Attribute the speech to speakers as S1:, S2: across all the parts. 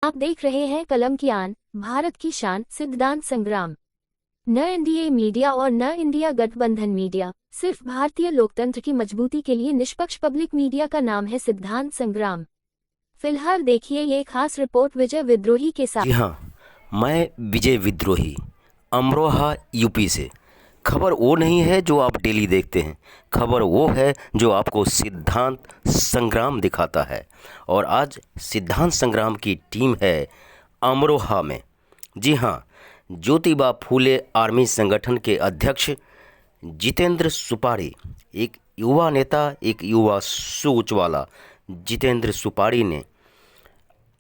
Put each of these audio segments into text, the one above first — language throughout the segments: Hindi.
S1: आप देख रहे हैं कलम की आन, भारत की शान, सिद्धांत संग्राम। न एनडीए मीडिया और न इंडिया गठबंधन मीडिया, सिर्फ भारतीय लोकतंत्र की मजबूती के लिए निष्पक्ष पब्लिक मीडिया का नाम है सिद्धांत संग्राम। फिलहाल देखिए ये खास रिपोर्ट विजय विद्रोही के साथ।
S2: जी हाँ, मैं विजय विद्रोही, अमरोहा यूपी से। खबर वो नहीं है जो आप डेली देखते हैं, खबर वो है जो आपको सिद्धांत संग्राम दिखाता है। और आज सिद्धांत संग्राम की टीम है अमरोहा में। जी हाँ, ज्योतिबा फूले आर्मी संगठन के अध्यक्ष जितेंद्र सुपारी, एक युवा नेता, एक युवा सोच वाला जितेंद्र सुपारी ने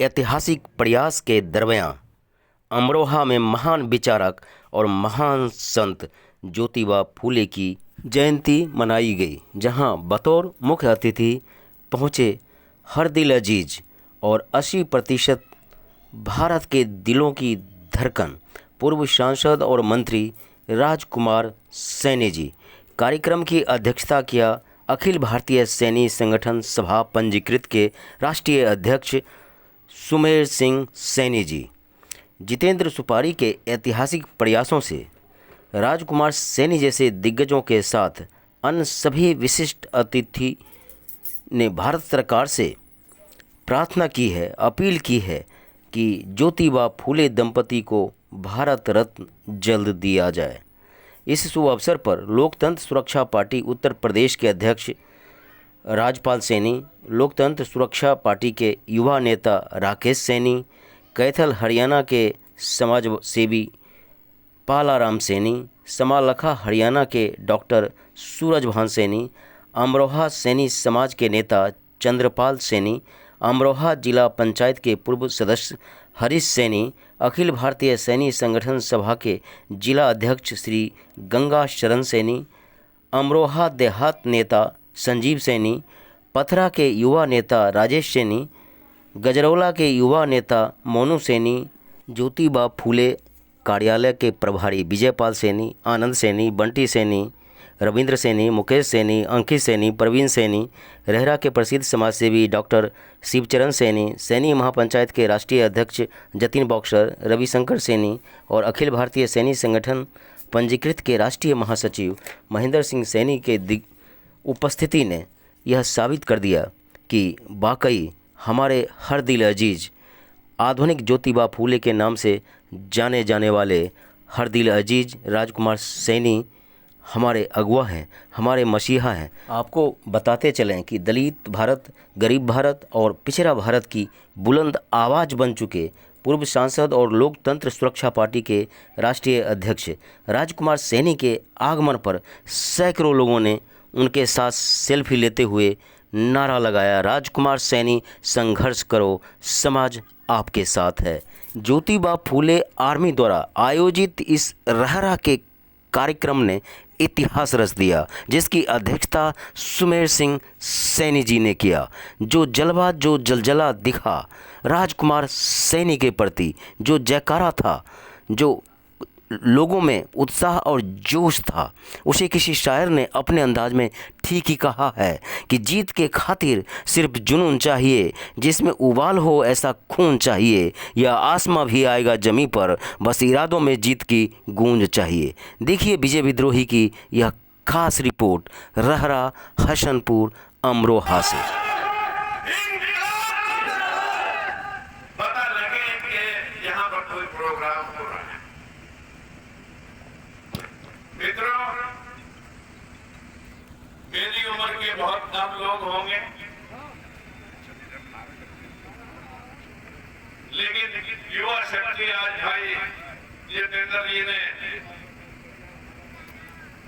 S2: ऐतिहासिक प्रयास के दरमियान अमरोहा में महान विचारक और महान संत ज्योतिबा फूले की जयंती मनाई गई, जहां बतौर मुख्य अतिथि पहुंचे हर दिल अजीज और 80% भारत के दिलों की धड़कन पूर्व सांसद और मंत्री राजकुमार सैनी जी। कार्यक्रम की अध्यक्षता किया अखिल भारतीय सैनी संगठन सभा पंजीकृत के राष्ट्रीय अध्यक्ष सुमेर सिंह सैनी जी। जितेंद्र सुपारी के ऐतिहासिक प्रयासों से राजकुमार सैनी जैसे दिग्गजों के साथ अन्य सभी विशिष्ट अतिथि ने भारत सरकार से प्रार्थना की है, अपील की है कि ज्योतिबा फूले दंपति को भारत रत्न जल्द दिया जाए। इस शुभ अवसर पर लोकतंत्र सुरक्षा पार्टी उत्तर प्रदेश के अध्यक्ष राजपाल सैनी, लोकतंत्र सुरक्षा पार्टी के युवा नेता राकेश सैनी, कैथल हरियाणा के समाज सेवी पालाराम सैनी, समालखा हरियाणा के डॉक्टर सूरजभान सैनी, अमरोहा सैनी समाज के नेता चंद्रपाल सैनी, अमरोहा जिला पंचायत के पूर्व सदस्य हरीश सैनी, अखिल भारतीय सैनी संगठन सभा के जिला अध्यक्ष श्री गंगा शरण सैनी, अमरोहा देहात नेता संजीव सैनी, पथरा के युवा नेता राजेश सैनी, गजरौला के युवा नेता मोनू सैनी, ज्योतिबा फूले कार्यालय के प्रभारी विजयपाल सैनी, आनंद सैनी, बंटी सैनी, रविंद्र सैनी, मुकेश सैनी, अंकित सैनी, प्रवीण सैनी, रेहरा के प्रसिद्ध समाजसेवी डॉक्टर शिवचरण सैनी, सैनी महापंचायत के राष्ट्रीय अध्यक्ष जतिन बॉक्सर, रविशंकर सैनी और अखिल भारतीय सैनी संगठन पंजीकृत के राष्ट्रीय महासचिव महेंद्र सिंह सैनी के उपस्थिति ने यह साबित कर दिया कि वाकई हमारे हर दिल अजीज आधुनिक ज्योतिबा फूले के नाम से जाने जाने वाले हर दिल अजीज राजकुमार सैनी हमारे अगुआ हैं, हमारे मसीहा हैं। आपको बताते चलें कि दलित भारत, गरीब भारत और पिछड़ा भारत की बुलंद आवाज़ बन चुके पूर्व सांसद और लोकतंत्र सुरक्षा पार्टी के राष्ट्रीय अध्यक्ष राजकुमार सैनी के आगमन पर सैकड़ों लोगों ने उनके साथ सेल्फी लेते हुए नारा लगाया, राजकुमार सैनी संघर्ष करो, समाज आपके साथ है। ज्योतिबा फूले आर्मी द्वारा आयोजित इस रहरा के कार्यक्रम ने इतिहास रच दिया, जिसकी अध्यक्षता सुमेर सिंह सैनी जी ने किया। जो जलवा, जो जलजला दिखा राजकुमार सैनी के प्रति, जो जयकारा था, जो लोगों में उत्साह और जोश था, उसे किसी शायर ने अपने अंदाज में ठीक ही कहा है कि जीत के खातिर सिर्फ जुनून चाहिए, जिसमें उबाल हो ऐसा खून चाहिए, या आसमां भी आएगा जमी पर, बस इरादों में जीत की गूंज चाहिए। देखिए विजय विद्रोही की यह खास रिपोर्ट रहरा हसनपुर अमरोहा से।
S3: मित्रों, मेरी उम्र के बहुत कम लोग होंगे, लेकिन युवा शक्ति आज भाई जितेंद्र जी ने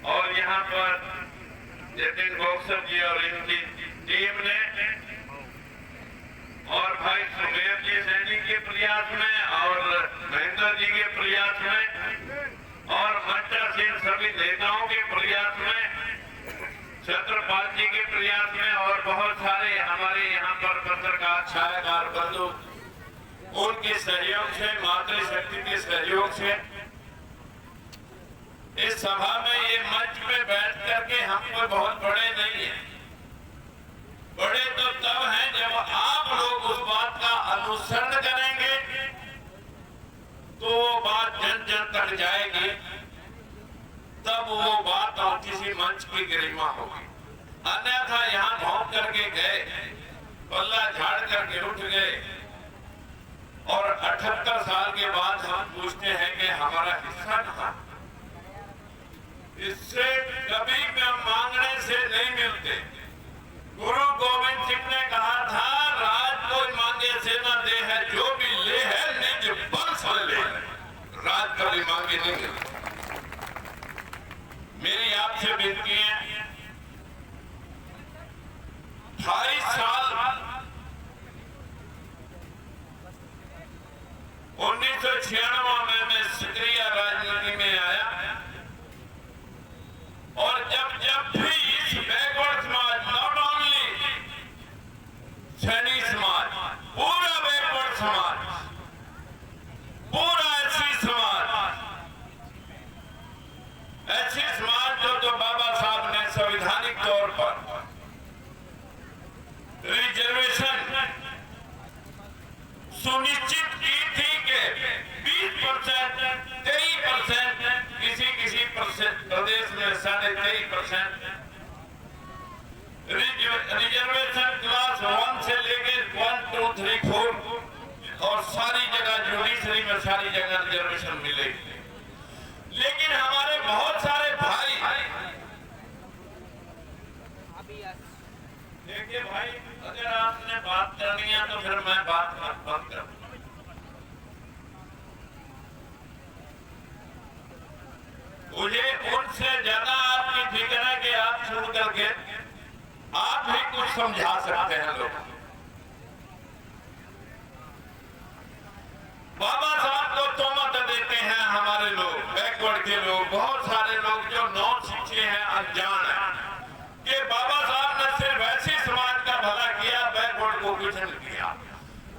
S3: और यहाँ पर जतिन बॉक्सर जी और इनकी टीम ने और भाई सुमेर जी सैनी के प्रयास में और महेंद्र जी के प्रयास में और मंचा सिंह सभी नेताओं के प्रयास में, छत्रपाल जी के प्रयास में और बहुत सारे हमारे यहाँ पर पत्रकार छायाकार बंधु उनके सहयोग से, मातृशक्ति के सहयोग से इस सभा में ये मंच पे बैठ करके हम कोई बहुत बड़े नहीं है, बड़े तो तब हैं जब आप लोग उस बात का अनुसरण करेंगे जन तक जाएगी तब वो बात और किसी मंच की गरिमा होगी। अन्यथा यहाँ भौंक करके गए, पल्ला झाड़ करके उठ गए और 78 साल के बाद हम पूछते हैं कि हमारा हिस्सा कहाँ? इससे कभी भी मांगने से नहीं मिलते। गुरु गोविंद सिंह ने कहा था, राज कोई मांगे से न दे है, जो भी ले है निज बल से ले। राज कभी मांगे नहीं मिलते। मेरी आपसे विनती है, 28 साल 1996 में मैं सक्रिय राजनीति में आया और जब भी इस बैकवर्ड समाज, नॉट ओनली सैनिक समाज, पूरा बैकवर्ड समाज, पूरा ऐसी समाज जो बाबा साहब ने संवैधानिक तौर पर रिजर्वेशन सुनिश्चित की थी कि 20%, 23%, किसी प्रदेश में 23.5% रिजर्वेशन क्लास 1 से लेके 1, 2, 3, 4 और सारी जगह जुडिशरी में सारी जगह रिजर्वेशन मिलेगी। लेकिन हमारे बहुत सारे भाई, देखिए भाई, अगर आपने बात करनी है तो फिर मैं बात बंद कर। मुझे उनसे ज्यादा आपकी फिक्र है कि आप सुन करके आप भी कुछ समझा सकते हैं लोग। बाबा साहब को तोहमत देते हैं हमारे लोग, बैकवर्ड के लोग, बहुत सारे लोग जो नॉन शिक्षित हैं, अनजान हैं, कि बाबा साहब ने सिर्फ ऐसी समाज का भला किया, बैकवर्ड को कुछ नहीं किया।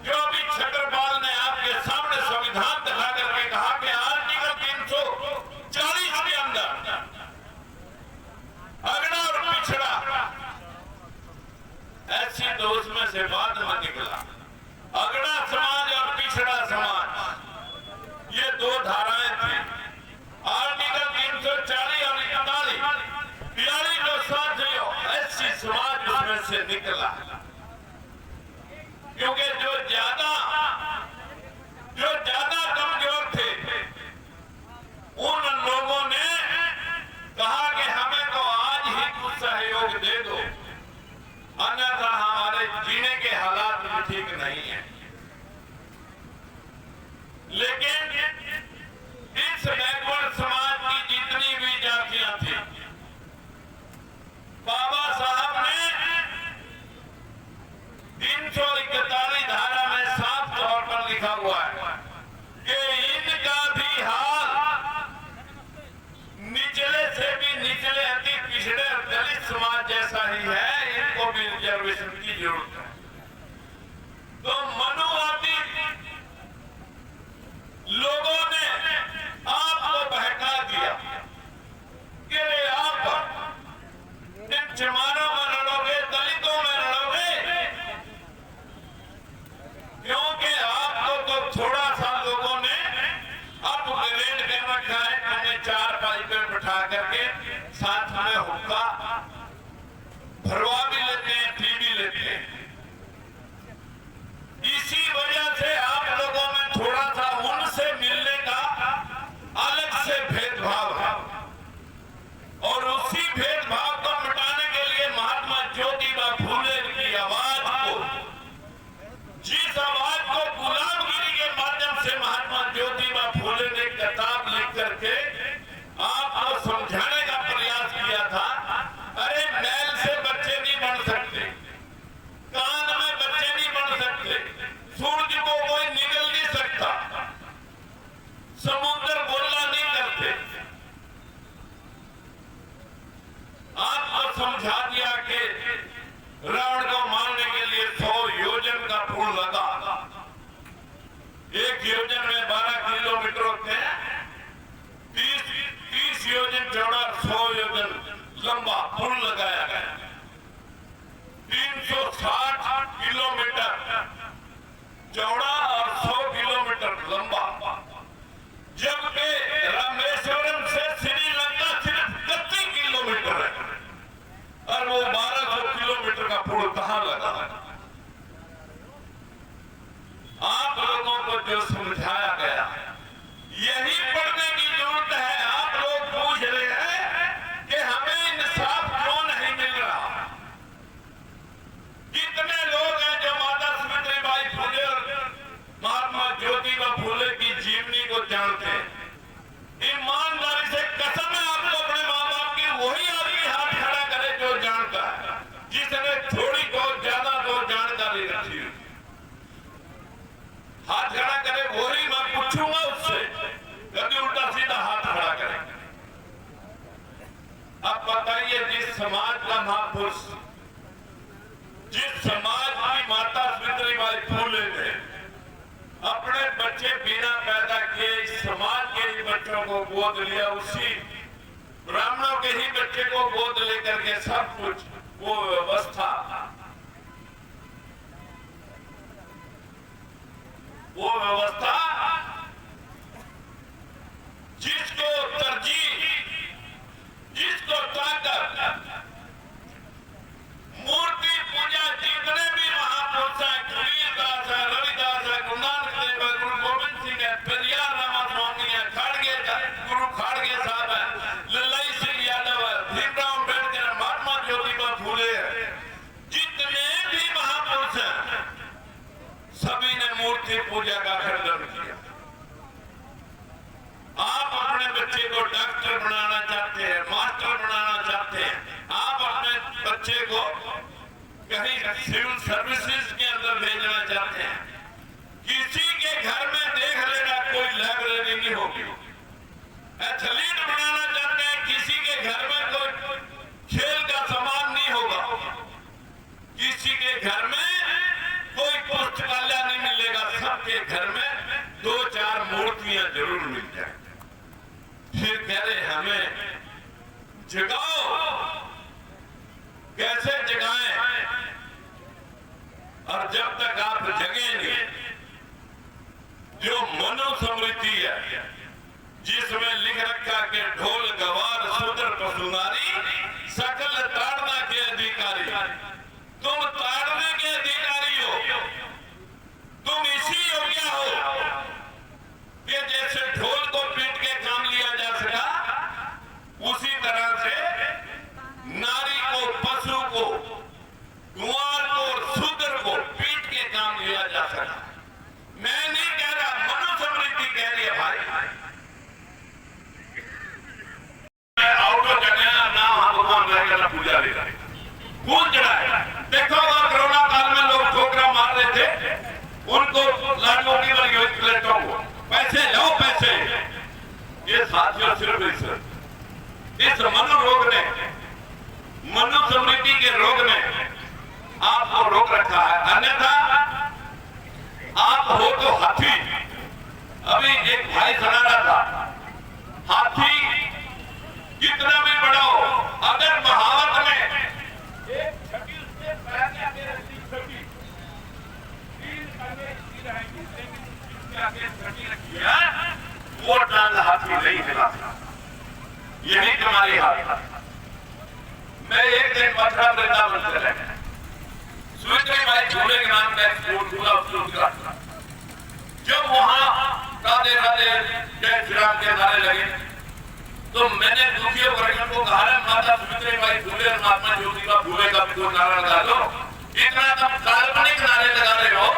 S3: जो अभी छत्रपाल ने आपके सामने संविधान दिखा करके कहा कि आर्टिकल 340 के अंदर अगड़ा और पिछड़ा, ऐसी तो उसमें से बाद में निकला। अगड़ा समाज और पिछड़ा समाज, ये दो धाराएं थी। आर्टिकल 340 और 41 जो साथियों, ऐसी समाज उसमें से निकला। क्योंकि जो ज्यादा कमजोर थे, उन लोगों ने कहा कि हमें तो आज ही कुछ सहयोग दे दो, अन्यथा हमारे जीने के हालात भी ठीक नहीं है। लेकिन इस बैकवर्ड समाज की जितनी भी जातियां थी, बाबा साहब ने 341 धारा में साफ तौर पर लिखा हुआ है कि इनका भी हाल निचले से भी निचले, अति पिछड़े और दलित समाज जैसा ही है, इनको भी रिजर्वेशन की जरूरत है। तो मनुवादी लोगों ने आपको बहका दिया कि आप इन चमारों में लड़ोगे, दलितों में लड़ोगे, क्योंकि आपको तो थोड़ा सा लोगों ने अपग्रेड कर रखा है। हमें 4 पाइपें बैठा करके साथ में हुक्का भरवा भी लेते हैं, पी भी लेते हैं। इसी वजह से आप लोगों में थोड़ा सा उनसे मिलने का अलग से भेदभाव है, और उसी भेदभाव को मिटाने के लिए महात्मा ज्योतिबा फूले की आवाज को, जिस आवाज को गुलामगिरी के माध्यम से महात्मा ज्योतिबा फूले ने किताब लिख करके आपको समझाने का प्रयास किया था। अरे मैल से बच्चे नहीं बन सकते, कान में बच्चे नहीं बन सकते, सूरज को कोई निगल नहीं सकता, समुद्र गोला नहीं करते। आपको समझा दिया कि रावण को मारने के लिए 100 योजन का पुल लगा। एक योजन में 12 किलोमीटर होते हैं, 30 योजन चौड़ा, 100 योजन लंबा पुल लगाया गया। 360 किलोमीटर चौड़ा और 100 किलोमीटर लंबा, जबकि जो समझाया गया, यही पढ़ने की जरूरत है। आप लोग पूछ रहे हैं कि हमें इंसाफ क्यों नहीं मिल रहा। कितने लोग हैं जो माता सावित्रीबाई फुले और महात्मा ज्योतिबा फुले की जीवनी को जानते हैं। ईमानदारी से कसम है आपको अपने माँ बाप की, वही आदमी हाथ खड़ा करे जो जानता है, जिसने थोड़ी बहुत ज्यादा तो जानकारी रखी। हाथ खड़ा करे वही, मैं पूछूंगा उससे, कभी उल्टा सीधा हाथ खड़ा करे। अब बताइए, जिस समाज का महापुरुष, जिस समाज की माता सावित्रीबाई फुले ने अपने बच्चे बिना पैदा किए इस समाज के ही बच्चों को गोद लिया, उसी ब्राह्मणों के ही बच्चे को गोद लेकर के सब कुछ वो व्यवस्था जिसको तरजीह, जिसको ताकत, मूर्ति पूजा जितने भी महापुरुष हैं, कबीरदास है, रविदास है, गुरु नानक देव है, गुरु गोविंद सिंह है, पेरियार रामास्वामी है, खाड़गे गुरु खाड़गे साहब है, लल्लाई सिंह यादव है, भीमराव अम्बेडकर है, महात्मा ज्योतिबा फुले है, जितने भी महापुरुष हैं सभी ने मूर्ति पूजा का खंडन किया। आप अपने बच्चे को डॉक्टर बनाना चाहते हैं, मास्टर बनाना चाहते हैं, आप अपने बच्चे को कहीं सिविल सर्विसेज के अंदर भेजना चाहते हैं, किसी के घर में देख लेना कोई लाइब्रेरी नहीं होगी। एथलीट बनाना चाहते हैं, किसी के घर में कोई खेल का सामान नहीं होगा, किसी के घर में कोई पुस्तकालय नहीं मिलेगा, सबके घर में 2-4 मूर्तियां जरूर मिल जाए। फिर कह रहे हमें जगाओ, कैसे जगाएं? और जब तक आप जगेंगे, जो मनुस्मृति है जिसमें लिख रखा कि ढोल गवार शूद्र पशुनारी सकल ताड़ना के अधिकारी, तुम ताड़ने के अधिकारी हो, तुम इसी योग्य हो कि जैसे ढोल को पीट के काम लिया जा सका, उसी तरह से नारी को, पशु को, कुंवार को और शूद्र को पीट के काम लिया जा सका। मैं नहीं कह रहा, मनुस्मृति कह रही है भाई। आउटो जगह ना भगवान रहेगा ना पूजा लेगा, खून चढ़ाए। देखो कोरोना काल में लोग ठोकरा मार रहे थे, उनको लाडलों की बनी हुई प्लेटों को पैसे लो पैसे। ये साथियों सिर्फ इस मनोरोग ने, मनुस्मृति के रोग ने आपको रोक रखा है, अन्यथा आप हो तो हाथी। अभी एक भाई सुना रहा था, हाथी कितना भी बड़ा हो, अगर महावत में एक छठी उसके पैर के आगे रहती, छठी वो टांग हाथी नहीं हिला। यही तुम्हारी हालत। मैं एक दिन मथुरा वृंदावन चले, सावित्रीबाई फुले के नाम का स्कूल खुला, स्कूल का जब वहां राधे राधे जय श्री राम के नारे लगे, तो मैंने दुखियों वर्गों को कहा, माता सावित्रीबाई फुले और महात्मा ज्योतिबा फुले का भी तो नारा लगा लो। इतना तुम काल्पनिक नारे लगा रहे हो,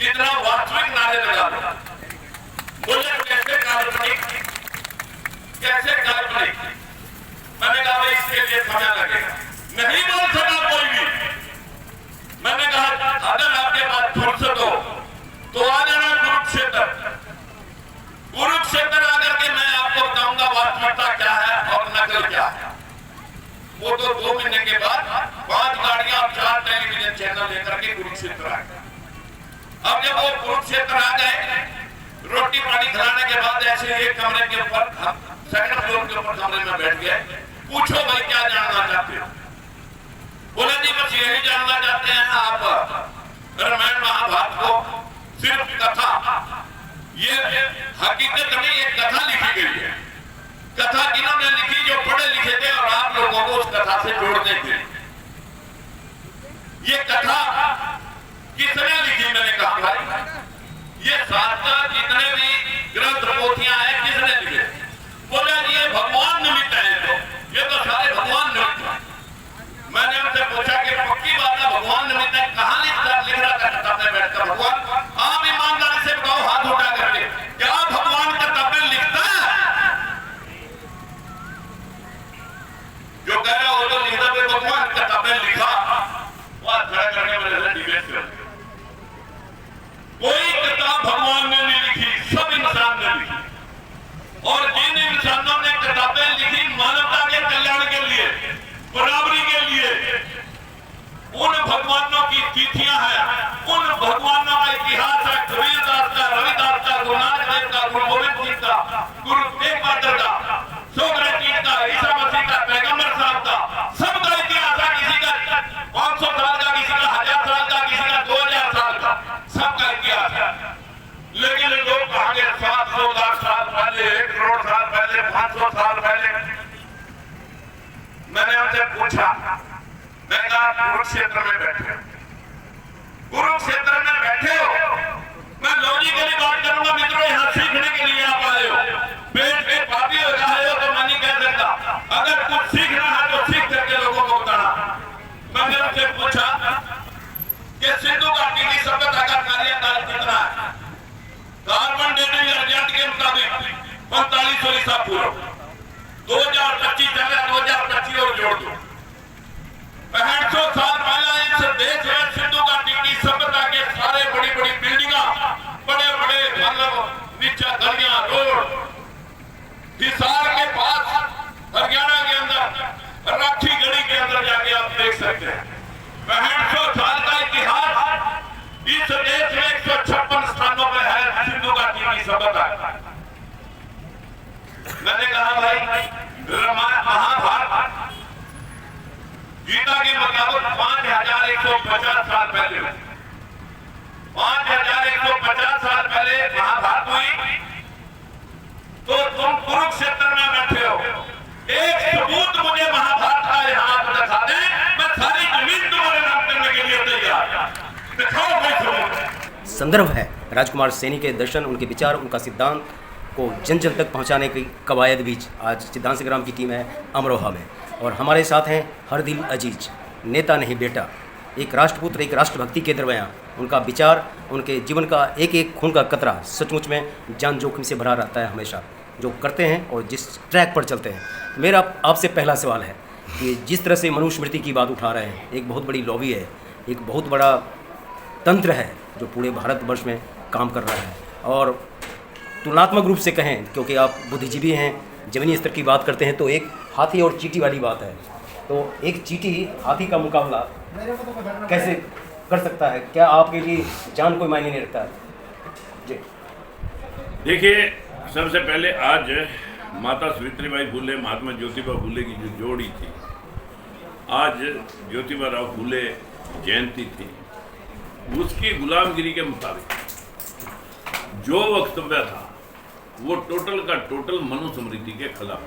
S3: इतना वास्तविक नारे लगा लो। बोले कैसे काल्पनिक, कैसे काल्पनिक? मैंने कहा भाई इसके लिए समय लगेगा, नहीं बोल सका कोई भी। मैंने कहा अगर आपके पास फुर्सत हो तो आ जाना कुरुक्षेत्र। कुरुक्षेत्र आकर के मैं आपको बताऊंगा वास्तविकता क्या है और नकल क्या है। वो तो 2 महीने के बाद 5 गाड़ियां और 4 टेलीविजन चैनल लेकर के कुरुक्षेत्र आ गए। अब जब वो कुरुक्षेत्र आ गए, रोटी पानी खिलाने के बाद ऐसे एक कमरे के ऊपर, सेकंड फ्लोर के ऊपर कमरे में बैठ गए। पूछो भाई क्या जानना चाहते हो? बोले जी बस यही जानना चाहते हैं आप रामायण महाभारत को सिर्फ कथा, ये हकीकत नहीं, ये कथा लिखी गई है। कथा किन्होंने लिखी? जो पढ़े लिखे थे और आप लोगों को उस कथा से जोड़ने थे। ये कथा किसने लिखी? मैंने कहा भाई 200 साल पहले मैंने उनसे पूछा, मैं कहा कुरुक्षेत्र में बैठे, कुरुक्षेत्र में बैठे हो, मैं लॉजिकली बात करूंगा मित्रों, यहाँ सीखने के लिए आप आए हो, पेट पे पापी हो रहे हो तो मैं नहीं कह सकता, अगर कुछ सीखना है तो सीख करके लोगों को बताना। मैंने उनसे पूछा कि सिंधु घाटी की सभ्यता का कार्यकाल कितना है? कार्बन डेटिंग एजेंट के मुताबिक 4500 ईसा पूर्व, 2025 चल रहा, 2025 और जोड़ दो, 6500 साल पहले इस देश में सिंधु घाटी की सभ्यता के सारे बड़ी बड़ी बिल्डिंगा, बड़े बड़े मतलब नीचा गलियां, रोड, हिसार के पास हरियाणा के अंदर राखी गढ़ी के अंदर जाके आप देख सकते हैं। 6500 साल का इतिहास, इस देश में 156 स्थानों पर है सिंधु घाटी की सभ्यता। मैंने कहा भाई महाभारत गीता के मुताबिक 5150 साल पहले, 5150 साल पहले महाभारत हुई, तो तुम कुरुक्षेत्र में बैठे हो, एक सबूत मुझे महाभारत का यहाँ आप दिखा दें, मैं सारी जमीन तुम्हारे नाम करने के लिए तैयार, दिखाओ कोई सबूत।
S2: संदर्भ है राजकुमार सैनी के दर्शन, उनके विचार, उनका सिद्धांत को जन जन तक पहुंचाने की कवायद बीच आज सिद्धांत संग्राम की टीम है अमरोहा में, और हमारे साथ हैं हर दिल अजीज, नेता नहीं बेटा, एक राष्ट्रपुत्र, एक राष्ट्रभक्ति के दरमियाँ उनका विचार, उनके जीवन का एक एक खून का कतरा सचमुच में जान जोखिम से भरा रहता है हमेशा, जो करते हैं और जिस ट्रैक पर चलते हैं। मेरा आपसे पहला सवाल है कि जिस तरह से मनुस्मृति की बात उठा रहे हैं, एक बहुत बड़ी लॉबी है, एक बहुत बड़ा तंत्र है जो पूरे भारतवर्ष में काम कर रहा है, और तुलनात्मक रूप से कहें क्योंकि आप बुद्धिजीवी हैं, ज़मीनी स्तर की बात करते हैं, तो एक हाथी और चींटी वाली बात है, तो एक चींटी हाथी का मुकाबला कैसे कर सकता है? क्या आपके लिए जान कोई मायने नहीं रखता है? जी
S3: देखिए, सबसे पहले आज माता सावित्रीबाई फुले, महात्मा ज्योतिबा फुले की जो जोड़ी थी, आज ज्योतिबा राव फुले जयंती थी, उसकी गुलामगिरी के मुताबिक जो वक्तव्य था वो टोटल का टोटल मनुस्मृति के खिलाफ।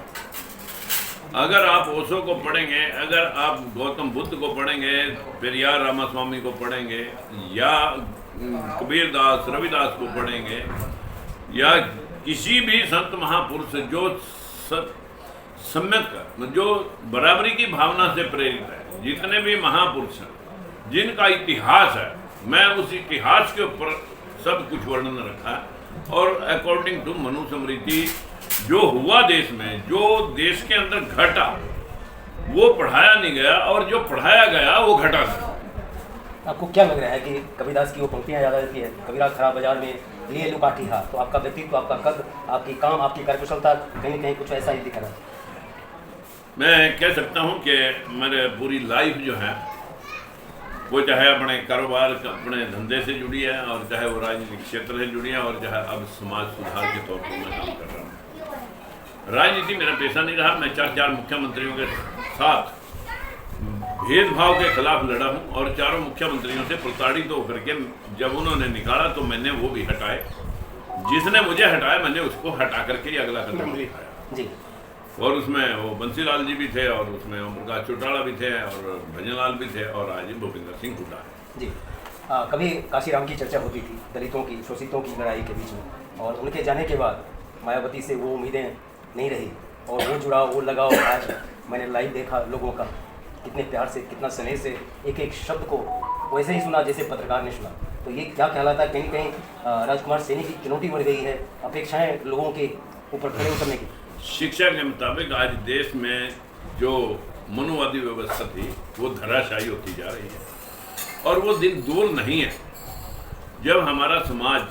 S3: अगर आप ओशो को पढ़ेंगे, अगर आप गौतम बुद्ध को पढ़ेंगे, पेरियार रामास्वामी को पढ़ेंगे, या कबीरदास रविदास को पढ़ेंगे, या किसी भी संत महापुरुष जो सम्यक, जो बराबरी की भावना से प्रेरित है, जितने भी महापुरुष हैं, जिनका इतिहास है, मैं उस इतिहास के ऊपर सब कुछ वर्णन रखा है, और अकॉर्डिंग टू मनुस्मृति जो हुआ देश में, जो देश के अंदर घटा वो पढ़ाया नहीं गया, और जो पढ़ाया गया वो घटा नहीं।
S2: आपको क्या लग रहा है कि कबीरदास की वो पंक्तियाँ याद आती है, कबीरा खरा बाजार में लिए लुकाठी हा, तो आपका व्यक्तित्व, आपका कद, आपकी काम, आपकी कार्यकुशलता कहीं कहीं कुछ ऐसा ही दिख रहा है?
S3: मैं कह सकता हूँ कि मेरे पूरी लाइफ जो है वो चाहे अपने कारोबार, अपने धंधे से जुड़ी है, और चाहे वो राजनीतिक क्षेत्र से जुड़ी है, और चाहे अब समाज सुधार के तौर पर मैं काम कर रहा हूँ। राजनीति मेरा पेशा नहीं रहा, मैं 4 मुख्यमंत्रियों के साथ भेदभाव के खिलाफ लड़ा हूँ, और 4 मुख्यमंत्रियों से प्रताड़ित होकर के जब उन्होंने निकाला तो मैंने वो भी हटाए, जिसने मुझे हटाया मैंने उसको हटा करके अगला कदम उठाया जी। और उसमें वो बंसीलाल जी भी थे, और उसमें ओम प्रकाश चौटाला भी थे, और भजनलाल भी थे, और आज भूपिंदर सिंह हुड्डा
S2: जी। कभी काशीराम की चर्चा होती थी दलितों की, शोषितों की लड़ाई के बीच में, और उनके जाने के बाद मायावती से वो उम्मीदें नहीं रही, और वो जुड़ाव, वो लगाव आज मैंने लाइव देखा लोगों का, कितने प्यार से, कितना स्नेह से एक एक शब्द को वैसे ही सुना जैसे पत्रकार ने सुना। तो ये क्या कहलाता है, कहीं कहीं राजकुमार सैनी की चुनौती बढ़ गई है, अपेक्षाएं लोगों के ऊपर खड़े उतरने की।
S3: शिक्षा के मुताबिक आज देश में जो मनुवादी व्यवस्था थी वो धराशायी होती जा रही है, और वो दिन दूर नहीं है जब हमारा समाज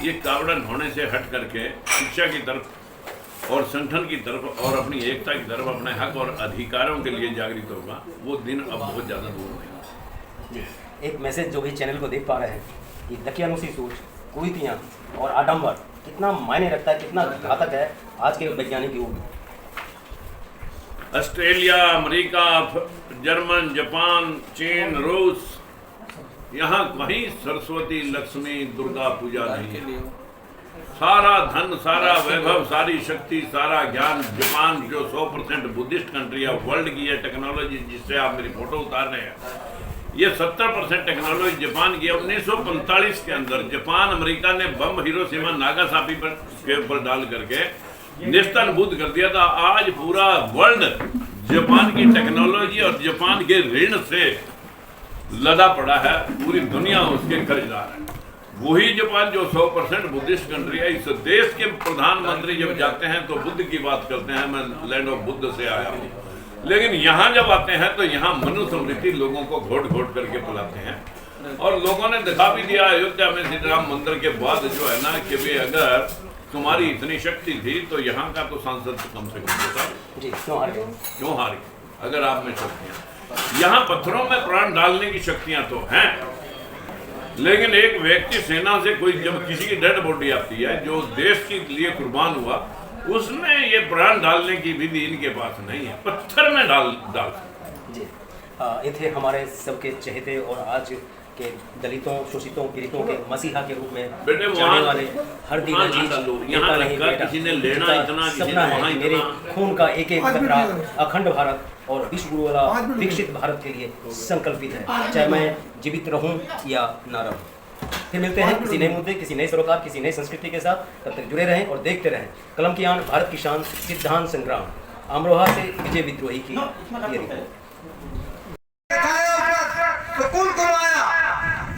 S3: ये कावड़न होने से हट करके शिक्षा की तरफ और संगठन की तरफ और अपनी एकता की तरफ, अपने हक और अधिकारों के लिए जागृत होगा। वो दिन अब बहुत ज़्यादा दूर नहीं है।
S2: एक मैसेज जो भी चैनल को देख पा रहे हैं कि दकियानुसी सोच, कुरीतियाँ और आडंबर कितना मायने रखता है, कितना घातक है आज के वैज्ञानिक युग में।
S3: ऑस्ट्रेलिया, अमेरिका, जर्मन, जापान, चीन, रूस, यहाँ कहीं सरस्वती, लक्ष्मी, दुर्गा पूजा नहीं है। सारा धन, सारा वैभव, सारी शक्ति, सारा ज्ञान जापान जो 100% बुद्धिस्ट कंट्री है वर्ल्ड की है, टेक्नोलॉजी जिससे आप मेरी फोटो उतार रहे हैं, ये 70% टेक्नोलॉजी जापान की है। 1945 के अंदर जापान अमेरिका ने बम हिरोशिमा नागासाकी पर के ऊपर डाल करके नेस्तनाबूद कर दिया था। आज पूरा वर्ल्ड जापान की टेक्नोलॉजी और जापान के ऋण से लदा पड़ा है, पूरी दुनिया उसके कर्जदार है। वही जापान जो 100% बुद्धिस्ट कंट्री है। इस देश के प्रधानमंत्री जब जाते हैं तो बुद्ध की बात करते हैं, मैं लैंड ऑफ बुद्ध से आया हूँ, लेकिन यहाँ जब आते हैं तो यहाँ मनु समृद्धि लोगों को घोट घोट करके पिलाते हैं। और लोगों ने दिखा भी दिया अयोध्या में श्री राम मंदिर के बाद जो है ना कि भाई अगर तुम्हारी इतनी शक्ति थी तो यहाँ का तो सांसद कम से कम होता
S2: जी, क्यों हार गए?
S3: क्यों हारी? अगर आप में शक्तियाँ, यहाँ पत्थरों में प्राण डालने की शक्तियाँ तो हैं, लेकिन एक व्यक्ति सेना से कोई जब किसी की डेड बॉडी आती है जो देश के लिए कुर्बान हुआ, उसमें ये प्राण डालने की विधि इनके पास नहीं है, पत्थर में डाल
S2: जी। ये थे हमारे सबके चहेते और आज के दलितों, शोषितों, पीड़ितों के मसीहा के रूप में
S3: बेटे
S2: जाने वाले हर दिन
S3: यहाँ किसी ने लेना इतना,
S2: सपना है मेरे खून का एक एक कतरा अखंड भारत और विश्व गुरु वाला विकसित भारत के लिए संकल्पित है, चाहे मैं जीवित रहूं या ना रहूं। फिर मिलते हैं किसी नए मुद्दे, किसी नए सरोकार, किसी नई संस्कृति के साथ। तब तक जुड़े रहें और देखते रहें कलम की आन, भारत की शान, सिद्धांत संग्राम। अमरोहा से विजय विद्रोही की ये रिपोर्ट।
S4: सुकून कमाया,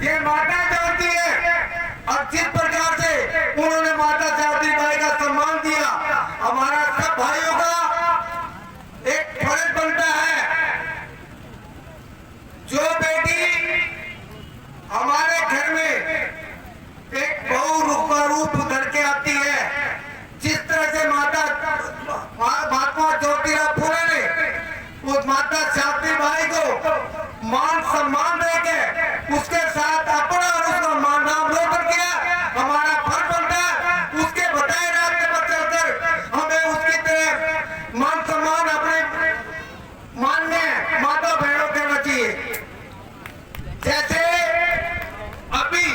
S4: ये माता जानती है और जिस प्रकार से उन्होंने माता सावित्री बाई का सम्मान दिया, हमारा सब भाइयों का एक फर्ज बनता है। जो बेटी हमारे घर में एक बहु का रूप धर के आती है, जिस तरह से महात्मा ज्योतिराव फुले ने उस माता सावित्री बाई को मान सम्मान देके उसके साथ अपना और उसका नाम रोशन किया, हमारा फर्ज बनता है उसके बताए रास्ते पर चलकर हमें उसकी तरह मान सम्मान अपने मान्य माता बहनों देना चाहिए। जैसे अभी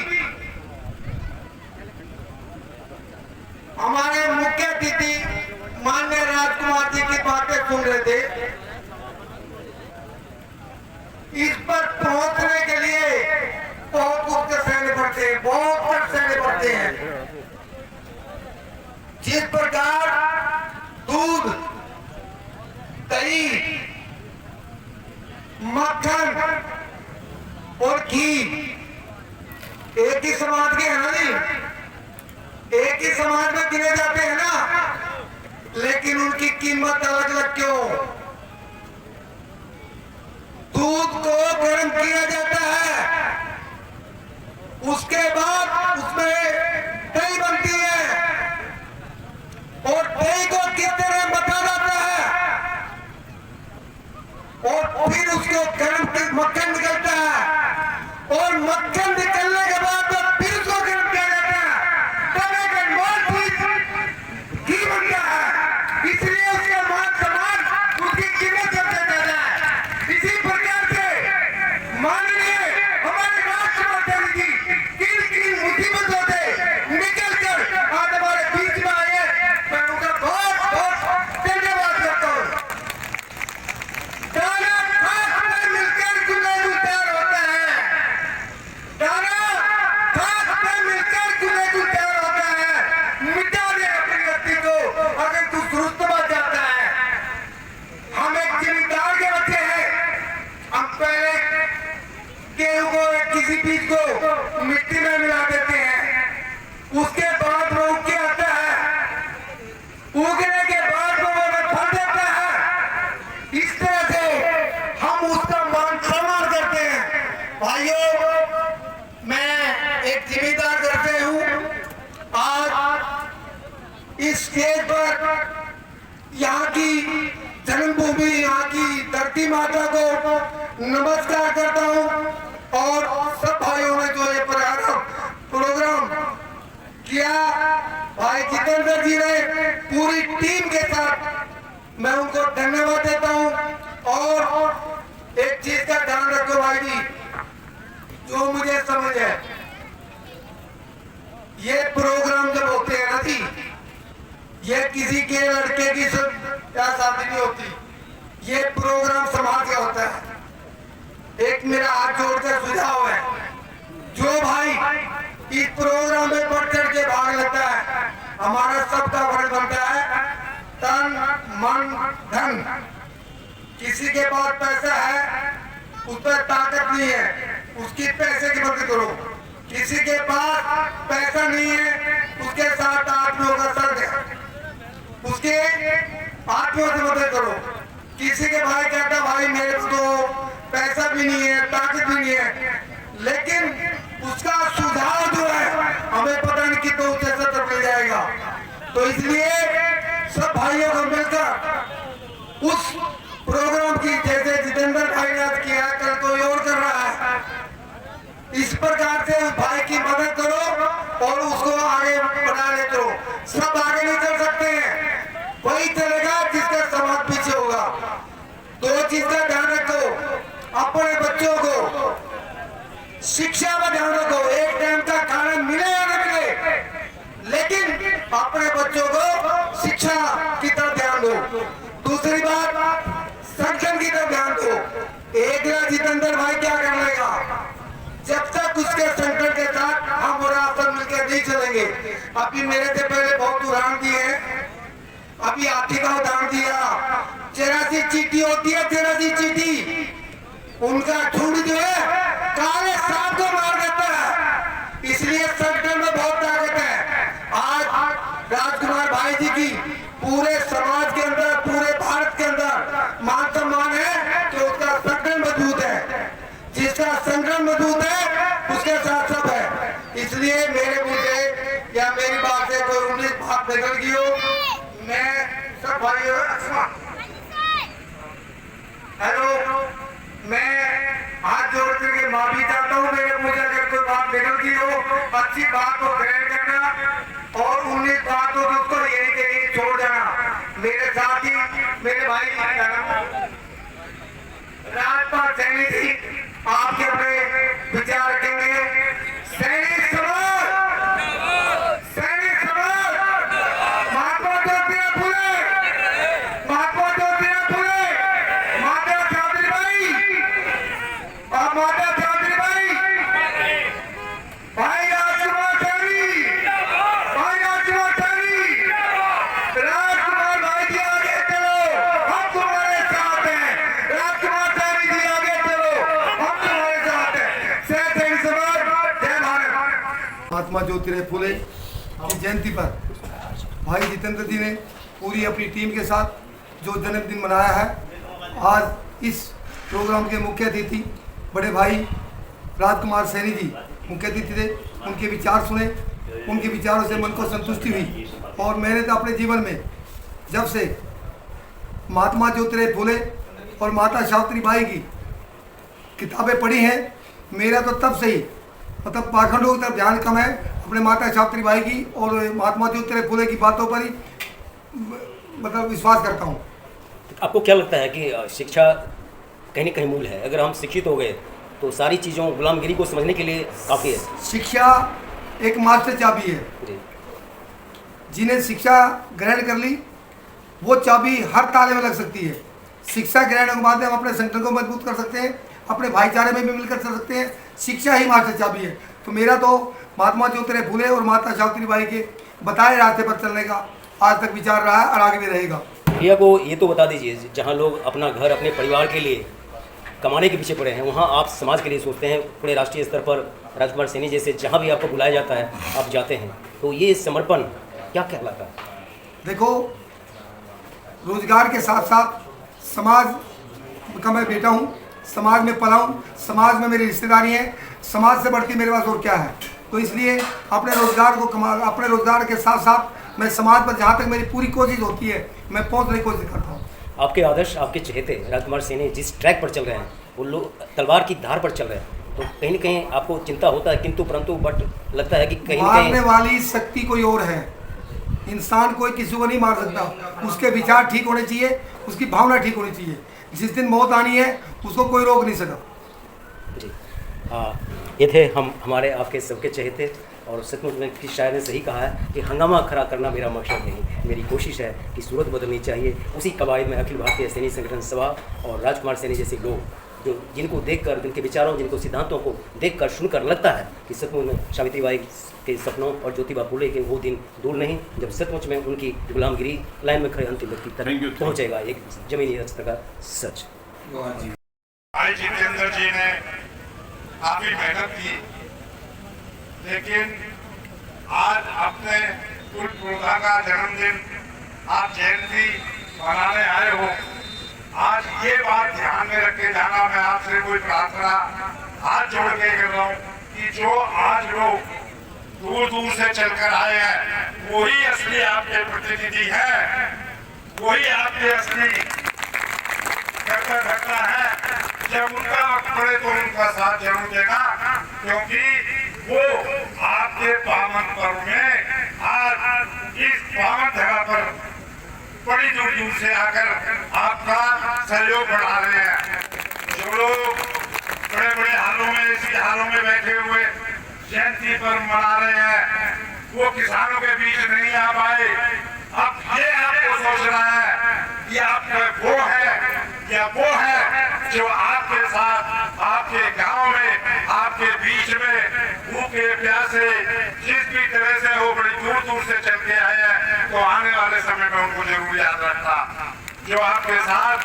S4: हमारे मुख्य अतिथि माननीय राजकुमार जी की बातें सुन रहे थे, इस पर पहुंचने के लिए बहुत कुछ सहने पड़ते हैं, बहुत कुछ सहने पड़ते हैं। जिस प्रकार दूध, दही, मक्खन और घी एक ही समाज के है ना जी, एक ही समाज में गिने जाते हैं ना, लेकिन उनकी कीमत अलग अलग क्यों? दूध को गर्म किया जाता है, उसके बाद उसमें दही बनती है और दही को किस तरह बता जाता है और फिर उसको गर्म मक्खन निकलता है और मक्खन निकलने के बाद फिर उसको गर्म किया जाता है, तब एक अनमोल घी बनता है। इसलिए उसका मान सम्मान, उसकी कीमत सबसे ज्यादा है। इसी माननीय हमारे राष्ट्रपति जी किन मुसीबतों से निकल कर आज हमारे बीच में आए, मैं उनका बहुत बहुत धन्यवाद करता हूँ। दाना खास में मिलकर गुलेगुल तैयार होता है, दाना खास में मिलकर गुलेगुल तैयार होता है। मिटा दे अपनी व्यक्ति को अगर तू दुरुस्तमा चाहता है। हम एक जिम्मेदार के बच्चे हैं, हम पहले गेहूं को किसी बीज को मिट्टी में मिला देते हैं, उसके बाद वो उग के आता है, उगने के बाद वो फल देता है। इस तरह से हम उसका मान सम्मान करते हैं। भाइयों, मैं एक जिम्मेदार करते हूँ। आज इस स्टेज पर यहाँ की जन्मभूमि, यहाँ की धरती माता को नमस्कार करता हूँ और सब भाइयों ने जो ये प्रोग्राम किया, भाई जितेंद्र जी ने पूरी टीम के साथ मैं उनको धन्यवाद देता हूँ। और एक चीज का ध्यान रखो भाई जी, जो मुझे समझ है, ये प्रोग्राम जब होते शादी ये किसी के लड़के की या शादी नहीं होती, ये प्रोग्राम समाज का होता है। एक मेरा हाथ जोड़कर सुझाव है, जो भाई इस प्रोग्राम में बढ़ चढ़ के भाग लेता है, हमारा सबका फर्ज बनता है तन मन धन। किसी के पास पैसा है, उस पर ताकत नहीं है, उसकी पैसे की मदद करो। किसी के पास पैसा नहीं है, उसके साथ आत्मियों का सर्ग है, उसके आत्मियों से मदद करो। किसी के भाई कहता भाई मेरे को तो पैसा भी नहीं है, ताकत भी नहीं है, लेकिन उसका सुझाव जो है हमें पता नहीं कि तो उससे सत्तर मिल जाएगा। तो इसलिए सब भाइयों को मिलकर उस प्रोग्राम की, जैसे जितेंद्र भाई ने किया, कल कोई और कर रहा है, इस प्रकार से उस भाई की मदद करो और उसको आगे बढ़ा लेते हो। सब आगे नहीं चल सकते हैं, वही चलेगा जिसका समाज पीछे होगा। दो चीज का ध्यान रखो, अपने बच्चों को शिक्षा में ध्यान रखो, एक टाइम का खाना मिले या न मिले, लेकिन अपने बच्चों को शिक्षा की तरफ ध्यान दो। दूसरी बात, संगठन की तरफ ध्यान दो। एक जितेंद्र भाई क्या कर लेगा, जब तक उसके संगठन के साथ हम और आप सब मिलकर नहीं चलेंगे। अभी मेरे से पहले बहुत उदाहरण दिए, अभी हाथी का उदाहरण दिया, 84 चीटी होती है, 84 चीटी, उनका झुंड जो है काले सांप को मार देता है। इसलिए संगठन में बहुत ताकत है। आज राजकुमार भाई जी की पूरे समाज के अंदर, पूरे भारत के अंदर मान सम्मान है कि उसका संगठन मजबूत है। जिसका संगठन मजबूत है उसके साथ सब है। इसलिए मेरे मुंह से या मेरी बात से कोई 19 बात निकल गई हो, मैं सब भाइयों हेलो, मैं हाथ जोड़ करके माफी चाहता हूँ। मेरे मुंह से अगर कोई बात निकल गई हो, अच्छी बात को ग्रहण करना और 19 बात हो तो उसको यही के यही छोड़ देना। मेरे साथ ही मेरे भाई राजपाल सैनी जी आपके अपने विचार रखेंगे। सैनिक समाज, सैनिक समाज, महात्मा ज्योतिराव फुले, महात्मा ज्योतिराव फुले, माता सावित्रीबाई और माता सावित्रीबाई, भाई राजकुमार सैनी, भाई राजकुमार सैनी, राजकुमार भाई जी आगे चलो, हम तुम्हारे साथ हैं। राजकुमार सैनी जी आगे चलो, हम तुम्हारे साथ हैं। सैनिक समाज, जय भारत।
S5: महात्मा ज्योतिराव फुले की जयंती पर भाई जितेंद्र जी ने पूरी अपनी टीम के साथ जो जन्मदिन मनाया है, आज इस प्रोग्राम के मुख्य अतिथि बड़े भाई राजकुमार सैनी जी मुख्य अतिथि थे। उनके विचार सुने, उनके विचारों से मन को संतुष्टि हुई और मैंने तो अपने जीवन में जब से महात्मा ज्योतिराव फुले और माता सावित्रीबाई की किताबें पढ़ी हैं, मेरा तो तब से ही मतलब पाखंडों की तरफ ध्यान कम है, अपने माता सावित्रीबाई की और महात्मा ज्योतिराव फुले की बातों पर ही मतलब विश्वास करता हूँ।
S2: आपको क्या लगता है कि शिक्षा कहीं न कहीं मूल है? अगर हम शिक्षित हो गए तो सारी चीज़ों गुलामगिरी को समझने के लिए काफ़ी है।
S5: शिक्षा एक मास्टर चाबी है।
S2: जी,
S5: जिन्हें शिक्षा ग्रहण कर ली वो चाबी हर ताले में लग सकती है। शिक्षा ग्रहण के बाद हम अपने संगठन को मजबूत कर सकते हैं, अपने भाईचारे में भी मिलकर चल सकते हैं। शिक्षा ही मास्टर चाबी है। तो मेरा तो महात्मा ज्योतिराव फुले और माता सावित्रीबाई के बताए रास्ते पर चलने का आज तक विचार रहा है और आगे भी रहेगा।
S2: भैया को ये तो बता दीजिए, जहाँ लोग अपना घर अपने परिवार के लिए कमाने के पीछे पड़े हैं, वहाँ आप समाज के लिए सोचते हैं। पूरे राष्ट्रीय स्तर पर राजकुमार सैनी जैसे जहाँ भी आपको बुलाया जाता है आप जाते हैं, तो ये समर्पण क्या कहलाता है?
S5: देखो, रोजगार के साथ साथ समाज का मैं बेटा हूँ, समाज में पला हूँ, समाज में मेरी रिश्तेदारी है, समाज से बढ़ती मेरे पास और क्या है। तो इसलिए अपने रोजगार को अपने रोजगार के साथ साथ मैं समाज पर जहाँ तक मेरी पूरी कोशिश होती है मैं पहुँचने की कोशिश करता हूँ।
S2: आपके आदर्श, आपके चहेते राजकुमार सैनी जिस ट्रैक पर चल रहे हैं, वो लोग तलवार की धार पर चल रहे हैं, तो कहीं न कहीं आपको चिंता होता है, किंतु परंतु बट लगता है कि कहीं न
S5: मारने
S2: कहीं
S5: वाली शक्ति कोई और है। इंसान कोई किसी को नहीं मार सकता, उसके विचार ठीक होने चाहिए, उसकी भावना ठीक होनी चाहिए। जिस दिन मौत आनी है उसको कोई रोक नहीं सका।
S2: जी, ये थे हमारे आपके सबके चहेते और सचमुच में किस शायर ने सही कहा है कि हंगामा खड़ा करना मेरा मकसद नहीं, मेरी कोशिश है कि सूरत बदलनी चाहिए। उसी कवायद में अखिल भारतीय सैनी संगठन सभा और राजकुमार सैनी जैसे लोग जो जिनको देखकर, जिनके विचारों, जिनको सिद्धांतों को देखकर, सुनकर लगता है कि सचमुच में सावित्रीबाई के सपनों और ज्योतिबा फुले के वो दिन दूर नहीं जब सचमुच में उनकी गुलामगिरी लाइन में खड़े अंतिम व्यक्ति तक पहुँचेगा, एक जमीनी स्तर का सच।
S3: भाई जितेंद्र जी ने काफी मेहनत की, लेकिन आज अपने कुलपुरोधा का जन्मदिन, आप जयंती मनाने आए हो। आज ये बात ध्यान में रख के जाना, मैं आपसे कोई प्रार्थना हाथ जोड़ के कर रहा हूँ कि जो आज लोग दूर दूर से चलकर आए हैं वही असली आपके प्रतिनिधि हैं, वही आपके असली करता है। जब उनका वक्त पड़े तो उनका साथ जरूर देना, क्योंकि वो आपके पावन पर्व में आज इस पावन जगह पर बड़ी दूर दूर से आकर आपका सहयोग बढ़ा रहे हैं। जो लोग बड़े बड़े हालों में, इसी हालों में बैठे हुए जयंती पर मना रहे हैं, वो किसानों के बीच नहीं आ पाए। अब ये आपको सोचना है कि आपका वो है या वो है जो आपके साथ, आपके गांव में, आपके बीच में भूखे प्यासे जिस भी तरह से वो बड़ी दूर दूर से चल के आए हैं, तो आने वाले समय में उनको जरूर याद रखना। जो आपके साथ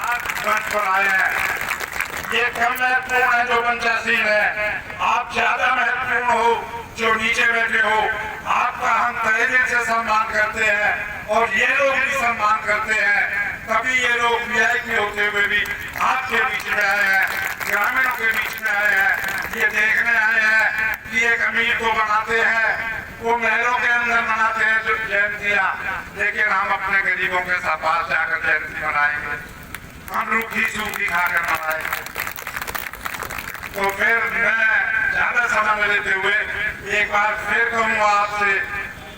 S3: मंच पर आए हैं ये कम महत्वपूर्ण है जो पंचासीन है, आप ज्यादा महत्वपूर्ण हो जो नीचे बैठे हो। आपका हम तहे दिल से सम्मान करते हैं और ये लोग भी सम्मान करते हैं। तभी ये लोग वीआईपी होते हुए भी आपके बीच में आए हैं, ग्रामीणों के बीच में आए हैं, ये देखने आए हैं कि एक अमीर को बनाते हैं, वो महलों के अंदर मनाते हैं जो जयंतियाँ, लेकिन हम अपने गरीबों के साथ पास जाकर जयंती मनाएंगे, हम रूखी सूखी खाकर मनाएंगे। तो फिर मैं ज्यादा समय लेते हुए एक बार फिर कहूँगा आपसे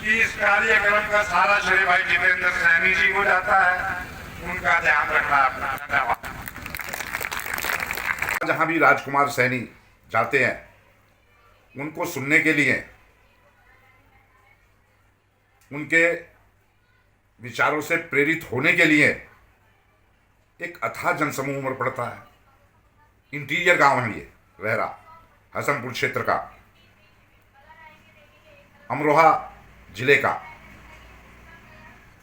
S3: कि इस कार्यक्रम का सारा श्रेय भाई जितेंद्र सैनी जी को जाता है, उनका ध्यान रखना अपना। धन्यवाद।
S6: जहां भी राजकुमार सैनी जाते हैं उनको सुनने के लिए, उनके विचारों से प्रेरित होने के लिए एक अथाह जनसमूह उमड़ पड़ता है। इंटीरियर गांव है ये रहरा, हसनपुर क्षेत्र का, अमरोहा जिले का,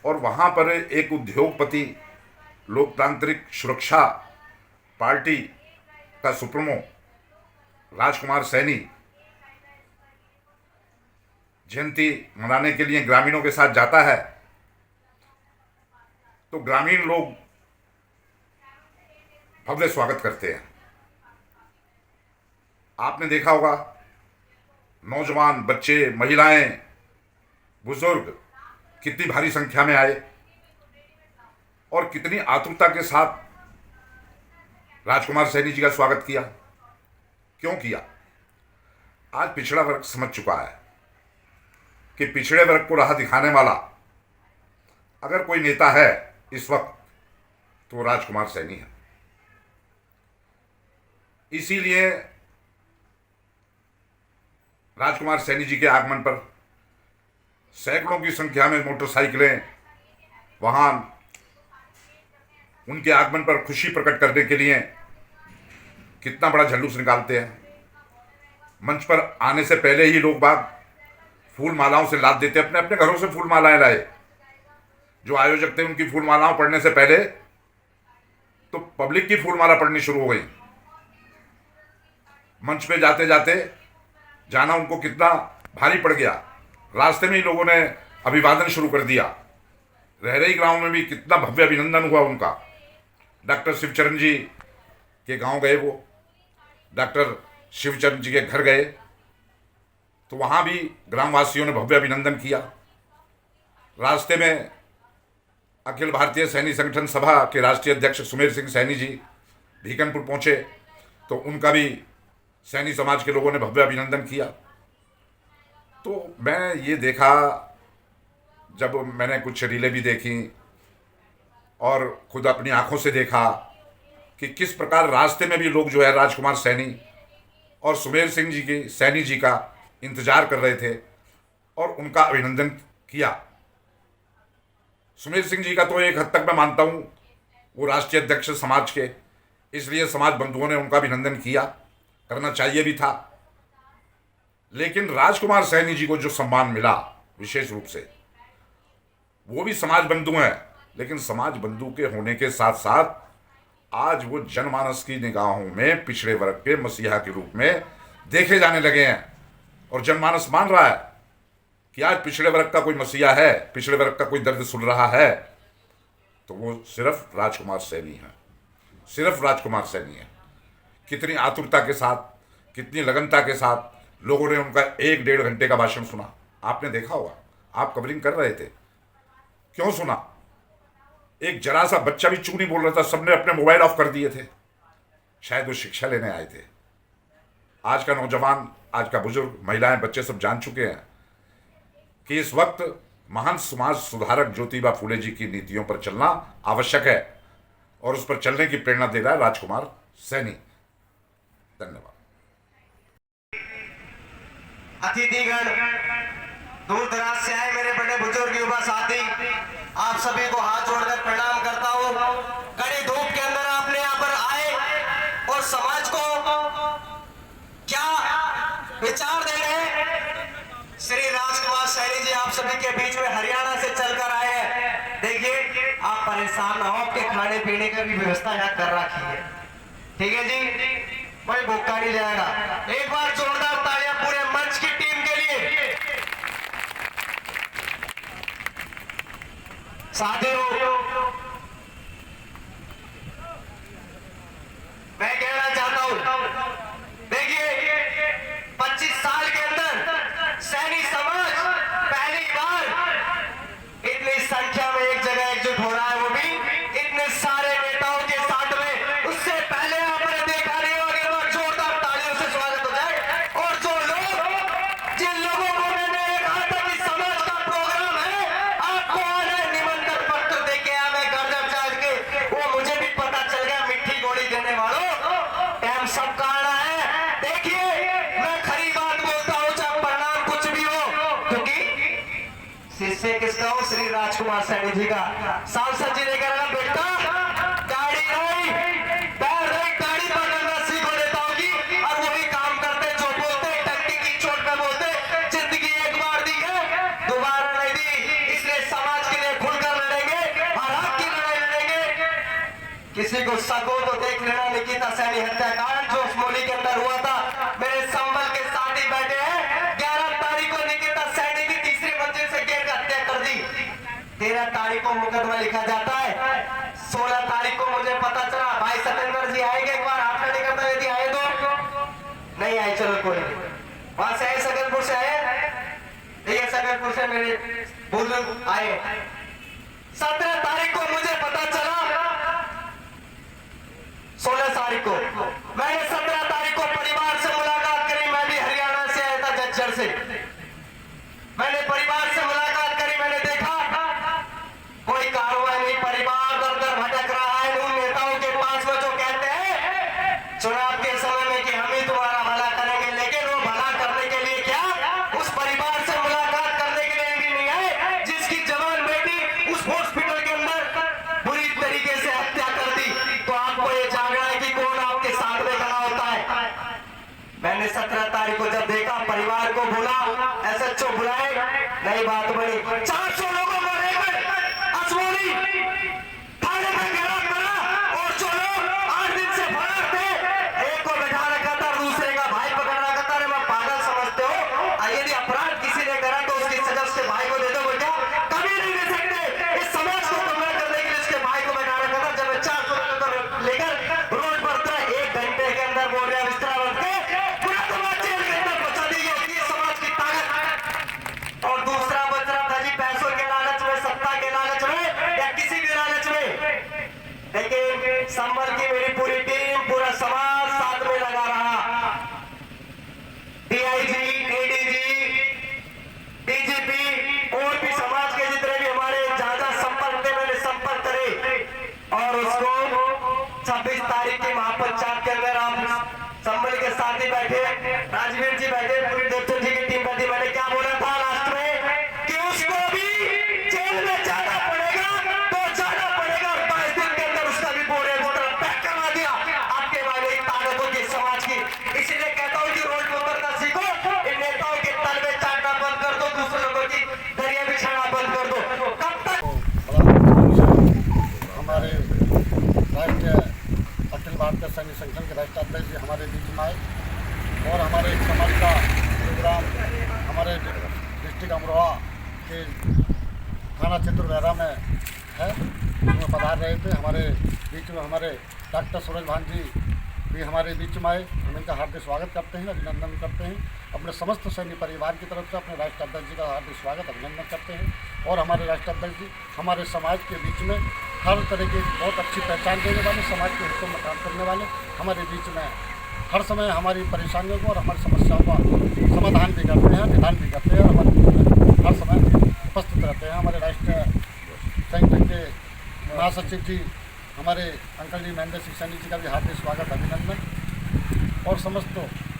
S6: और वहां पर एक उद्योगपति, लोकतांत्रिक सुरक्षा पार्टी का सुप्रीमो राजकुमार सैनी जयंती मनाने के लिए ग्रामीणों के साथ जाता है, तो ग्रामीण लोग भव्य स्वागत करते हैं। आपने देखा होगा नौजवान, बच्चे, महिलाएं, बुजुर्ग कितनी भारी संख्या में आए और कितनी आतुरता के साथ राजकुमार सैनी जी का स्वागत किया। क्यों किया? आज पिछड़ा वर्ग समझ चुका है कि पिछड़े वर्ग को राह दिखाने वाला अगर कोई नेता है इस वक्त तो राजकुमार सैनी है। इसीलिए राजकुमार सैनी जी के आगमन पर सैकड़ों की संख्या में मोटरसाइकिलें, वाहन उनके आगमन पर खुशी प्रकट करने के लिए कितना बड़ा जुलूस निकालते हैं। मंच पर आने से पहले ही लोग बाग फूल मालाओं से लाद देते, अपने अपने घरों से फूल मालाएं लाए। जो आयोजक थे उनकी फूल मालाओं पढ़ने से पहले तो पब्लिक की फूल माला पढ़नी शुरू हो गई। मंच पे जाते जाते जाना उनको कितना भारी पड़ गया। रास्ते में ही लोगों ने अभिवादन शुरू कर दिया। रहरई गांव में भी कितना भव्य अभिनंदन हुआ उनका। डॉक्टर शिवचरण जी के गांव गए, वो डॉक्टर शिवचरण जी के घर गए तो वहां भी ग्रामवासियों ने भव्य अभिनंदन किया। रास्ते में अखिल भारतीय सैनी संगठन सभा के राष्ट्रीय अध्यक्ष सुमेर सिंह सैनी जी भीकनपुर पहुंचे तो उनका भी सैनी समाज के लोगों ने भव्य अभिनंदन किया। तो मैं ये देखा, जब मैंने कुछ रीलें भी देखी और खुद अपनी आंखों से देखा कि किस प्रकार रास्ते में भी लोग जो है राजकुमार सैनी और सुमेर सिंह जी की, सैनी जी का इंतज़ार कर रहे थे और उनका अभिनंदन किया। सुमेर सिंह जी का तो एक हद तक मैं मानता हूं, वो राष्ट्रीय अध्यक्ष समाज के, इसलिए समाज बंधुओं ने उनका अभिनंदन किया, करना चाहिए भी था। लेकिन राजकुमार सैनी जी को जो सम्मान मिला विशेष रूप से, वो भी समाज बंधु हैं, लेकिन समाज बंधु के होने के साथ साथ आज वो जनमानस की निगाहों में पिछड़े वर्ग के मसीहा के रूप में देखे जाने लगे हैं। और जनमानस मान रहा है कि आज पिछड़े वर्ग का कोई मसीहा है, पिछड़े वर्ग का कोई दर्द सुन रहा है, तो वो सिर्फ राजकुमार सैनी है, सिर्फ राजकुमार सैनी है। कितनी आतुरता के साथ, कितनी लगनता के साथ लोगों ने उनका 1-1.5 घंटे का भाषण सुना। आपने देखा होगा, आप कवरिंग कर रहे थे, क्यों सुना? एक जरा सा बच्चा भी चू नहीं बोल रहा था, सबने अपने मोबाइल ऑफ कर दिए थे, शायद वो शिक्षा लेने आए थे। आज का नौजवान, आज का बुजुर्ग, महिलाएं, बच्चे सब जान चुके हैं कि इस वक्त महान समाज सुधारक ज्योतिबा फूले जी की नीतियों पर चलना आवश्यक है, और उस पर चलने की प्रेरणा दे रहा है राजकुमार सैनी। धन्यवाद।
S7: अतिथिगण, दूर दराज से आए मेरे बड़े बुजुर्ग युवा साथी, आप सभी को हाथ जोड़कर प्रणाम करता हूँ। कड़ी धूप के अंदर आपने यहाँ पर आए और समाज को क्या विचार दे रहे हैं। श्री राजकुमार सैनी जी आप सभी के बीच में हरियाणा से चलकर आए हैं। देखिए, आप परेशान ना हो, आपके खाने पीने का भी व्यवस्था यहाँ कर रखी है, ठीक है जी, कोई भूखा नहीं जाएगा। एक बार जोरदार तालियां पूरे मंच की टीम के लिए। साथियों, मैं कहना चाहता हूं, देखिए 25 साल के अंदर सैनी समाज पहली बार इतनी संख्या में एक जगह एकजुट हो रहा है, वो भी इतने सारे नेताओं के साथ में। उससे पहले आपने देखा नहीं होगा। एक बार जोरदार तालियों से स्वागत हो जाए। और जो लोग, जिन लोगों को मैंने कहा था कि समाज का प्रोग्राम है, आपको आना निमंत्रण पत्र देके आया मैं घर जब जाग के, वो मुझे भी पता चल गया। मिट्टी गोली देने वालों, टाइम सबका आना है। देखिए, मैं खरी बात बोलता हूँ, चाहे परिणाम कुछ भी हो, क्योंकि शिष्य किसका हो? श्री राजकुमार सैनी जी का। सांसद जी ने कहा, बेटा गाड़ी नहीं, पैर नहीं, गाड़ी पकड़ना सीखो नेताओं की। और वो भी काम करते, जो बोलते टंकी की चोट पे बोलते, जिंदगी एक बार दी है, दोबारा नहीं दी। इसलिए समाज के लिए खुलकर लड़ेंगे और हक की लड़ाई लड़ेंगे। किसी को शक हो तो देख लेना, निकिता सैनी हत्याकांड जो उसमोली के अंदर हुआ था, मेरे संबल के साथी बैठे हैं। 11 तारीख को निकिता सैनी की तीसरी मंजिल से गिर कर हत्या कर दी। 13 तारीख को मुकदमा लिखा जाता है। 16 तारीख को मुझे पता चला भाई सतेंद्र जी आएंगे, एक बार हाथ खड़े करता, यदि आए तो नहीं आए, चलो कोई नहीं। वहां से आए, सकलपुर से आए, ठीक है, सकलपुर से मेरे बुजुर्ग आए। 17 तारीख को मुझे पता चला, 16 तारीख को मैंने 17 तारीख को परिवार से मुलाकात करी। मैं भी हरियाणा से आया था, झज्जर से। मैंने परिवार से मुलाकात करी, मैंने देखा कोई कार्रवाई नहीं, परिवार दर दर भटक रहा है उन नेताओं के पास में जो कहते हैं चुनाव के समय में कि हम ही तुम्हारा भला करेंगे, लेकिन वो भला करने के लिए क्या उस परिवार से मुलाकात करने के लिए भी नहीं आए, जिसकी जवान बेटी उस हॉस्पिटल के अंदर बुरी तरीके से हत्या कर दी। तो आपको ये जानना है कि कौन आपके साथ में खड़ा होता है। मैंने 17 तारीख को जब देखा, परिवार को बुला, एसएचओ बुलाए, नई बात बनी। 400 लोगों को असमोली थाने में घेराव करा, और जो लोग 8 दिन से फरार थे, एक को बैठा रखा था, दूसरे का भाई पकड़ रखा था। अरे मैं पागल समझते हो? यदि अपराध किसी ने करा तो उसकी सजा उसके भाई को दे दो, बेटा कभी नहीं दे सकते। इस समाज को गुमराह करने के लिए उसके भाई को बैठा रखा था। जब 400 लोगों को लेकर रोड पर था, 1 घंटे के अंदर बोल रहे बिस्तरा बन के पूरा समाज जेल के अंदर पहुंचा दी। ये समाज की ताकत। और दूसरा बच रहा था जी पैसों के लालच में, सत्ता के लालच में, या किसी भी लालच में। लेकिन संभल की मेरी पूरी टीम, पूरा समाज साथ में लगा रहा। डीआईजी, एडीजी, डीजीपी और भी समाज के जितने भी हमारे जहां जहां संपर्क थे, मैंने संपर्क करे और उसको 26 तारीख की महापंचायत के अंदर आप संभल के साथ ही बैठे, राजवीर जी बैठे, पूरी डॉक्टर जी की टीम बैठी। मैंने क्या बोला था लास्ट में?
S8: संगठन के राष्ट्रीय अध्यक्ष जी हमारे बीच में आए और हमारे एक समाज का प्रोग्राम हमारे डिस्ट्रिक्ट अमरोहा के थाना क्षेत्र वैरा में है, उसमें पधार रहे थे। हमारे बीच में हमारे डॉक्टर सूरज भान जी भी हमारे बीच में आए। हम इनका हार्दिक स्वागत करते हैं, अभिनंदन करते हैं। अपने समस्त सैनिक परिवार की तरफ से अपने राष्ट्रीय अध्यक्ष जी का हार्दिक स्वागत अभिनंदन करते हैं। और हमारे राष्ट्रीय अध्यक्ष जी हमारे समाज के बीच में हर तरह की बहुत अच्छी पहचान देने वाले, समाज के हितों में काम करने वाले हमारे बीच में हर समय हमारी परेशानियों को और हमारी समस्याओं का समाधान भी करते हैं, निदान भी करते हैं और हमारे बीच में हर समय उपस्थित रहते हैं। हमारे राष्ट्रीय संगठन के महासचिव जी हमारे अंकल जी महेंद्र सिंह सैनी जी का भी हार्दिक स्वागत अभिनंदन और समस्त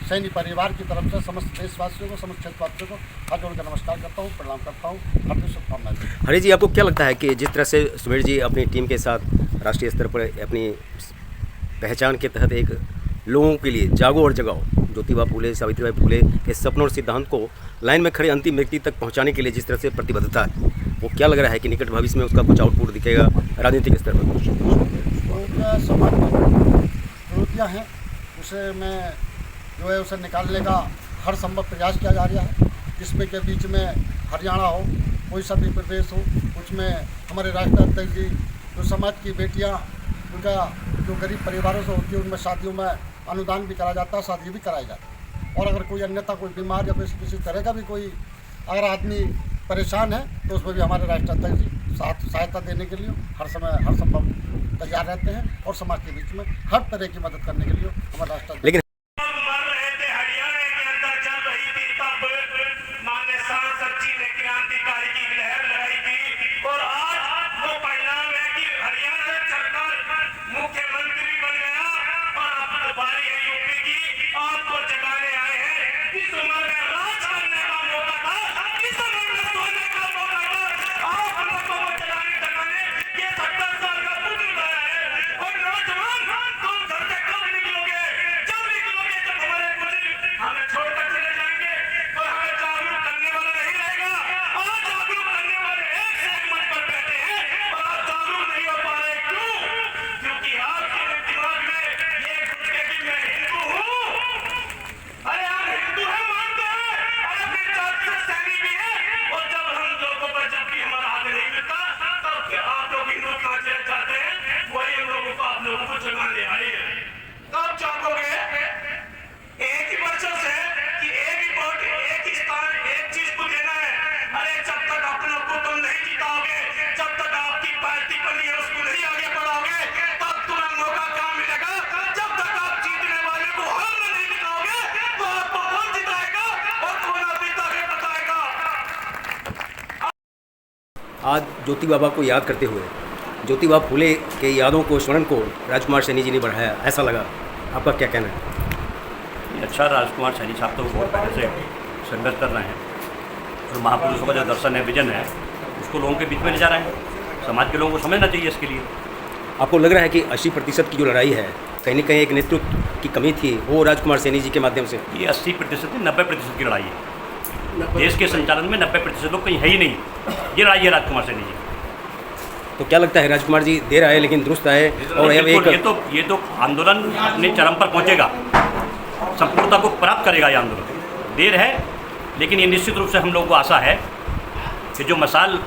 S8: सैनिक परिवार की तरफ से समस्त देशवासियों को, समस्त क्षेत्रवासियों को हाथ जोड़कर नमस्कार करता हूँ, प्रणाम करता हूँ, हार्दिक शुभकामनाएं।
S2: हरी जी, आपको क्या लगता है कि जिस तरह से सुमेर जी अपनी टीम के साथ राष्ट्रीय स्तर पर अपनी पहचान के तहत एक लोगों के लिए जागो और जगाओ, ज्योतिबा फुले, सावित्रीबाई फुले के सपनों और सिद्धांत को लाइन में खड़े अंतिम व्यक्ति तक पहुंचाने के लिए जिस तरह से प्रतिबद्धता है, वो क्या लग रहा है कि निकट भविष्य में उसका कुछ आउटपुट दिखेगा राजनीतिक स्तर पर?
S8: समाज में त्रुटियाँ हैं, उसे मैं जो है उसे निकालने का हर संभव प्रयास किया जा रहा है। जिसमें के बीच में हरियाणा हो, कोई सा भी प्रदेश हो, उसमें हमारे राष्ट्रीय अध्यक्ष जी जो समाज की बेटियां, उनका जो गरीब परिवारों से होती है उनमें शादियों में अनुदान भी कराया जाता है, शादी भी कराई जाती है। और अगर कोई अन्यथा कोई बीमार या किसी तरह का भी कोई अगर आदमी परेशान है तो उसमें भी हमारे राष्ट्रीय अध्यक्ष जी सहायता देने के लिए हर समय हर संभव तैयार रहते हैं और समाज के बीच में हर तरह की मदद करने के लिए हमारे राष्ट्रीय
S2: लेकिन आज ज्योति बाबा को याद करते हुए ज्योतिबा फुले के यादों को, स्मरण को राजकुमार सैनी जी ने बढ़ाया, ऐसा लगा, आपका क्या कहना है?
S9: अच्छा, राजकुमार सैनी साहब तो बहुत पहले से संघर्ष कर रहे हैं और महापुरुषों का जो दर्शन है, विजन है, उसको लोगों के बीच में ले जा रहे हैं। समाज के लोगों को समझना चाहिए इसके लिए।
S2: आपको लग रहा है कि 80% की जो लड़ाई है, कहीं न कहीं एक नेतृत्व की कमी थी, वो राजकुमार सैनी जी के माध्यम से?
S9: ये 80% नहीं, 90% की लड़ाई है। देश के संचालन में 90% लोग कहीं है ही नहीं, ये लड़ाई है राजकुमार सैनी जी।
S2: तो क्या लगता है राजकुमार जी देर आए लेकिन दुरुस्त आए और
S9: ये तो आंदोलन अपने चरम पर पहुंचेगा, संपूर्णता को प्राप्त करेगा। ये आंदोलन देर है लेकिन ये निश्चित रूप से हम लोगों को आशा है कि जो मसाल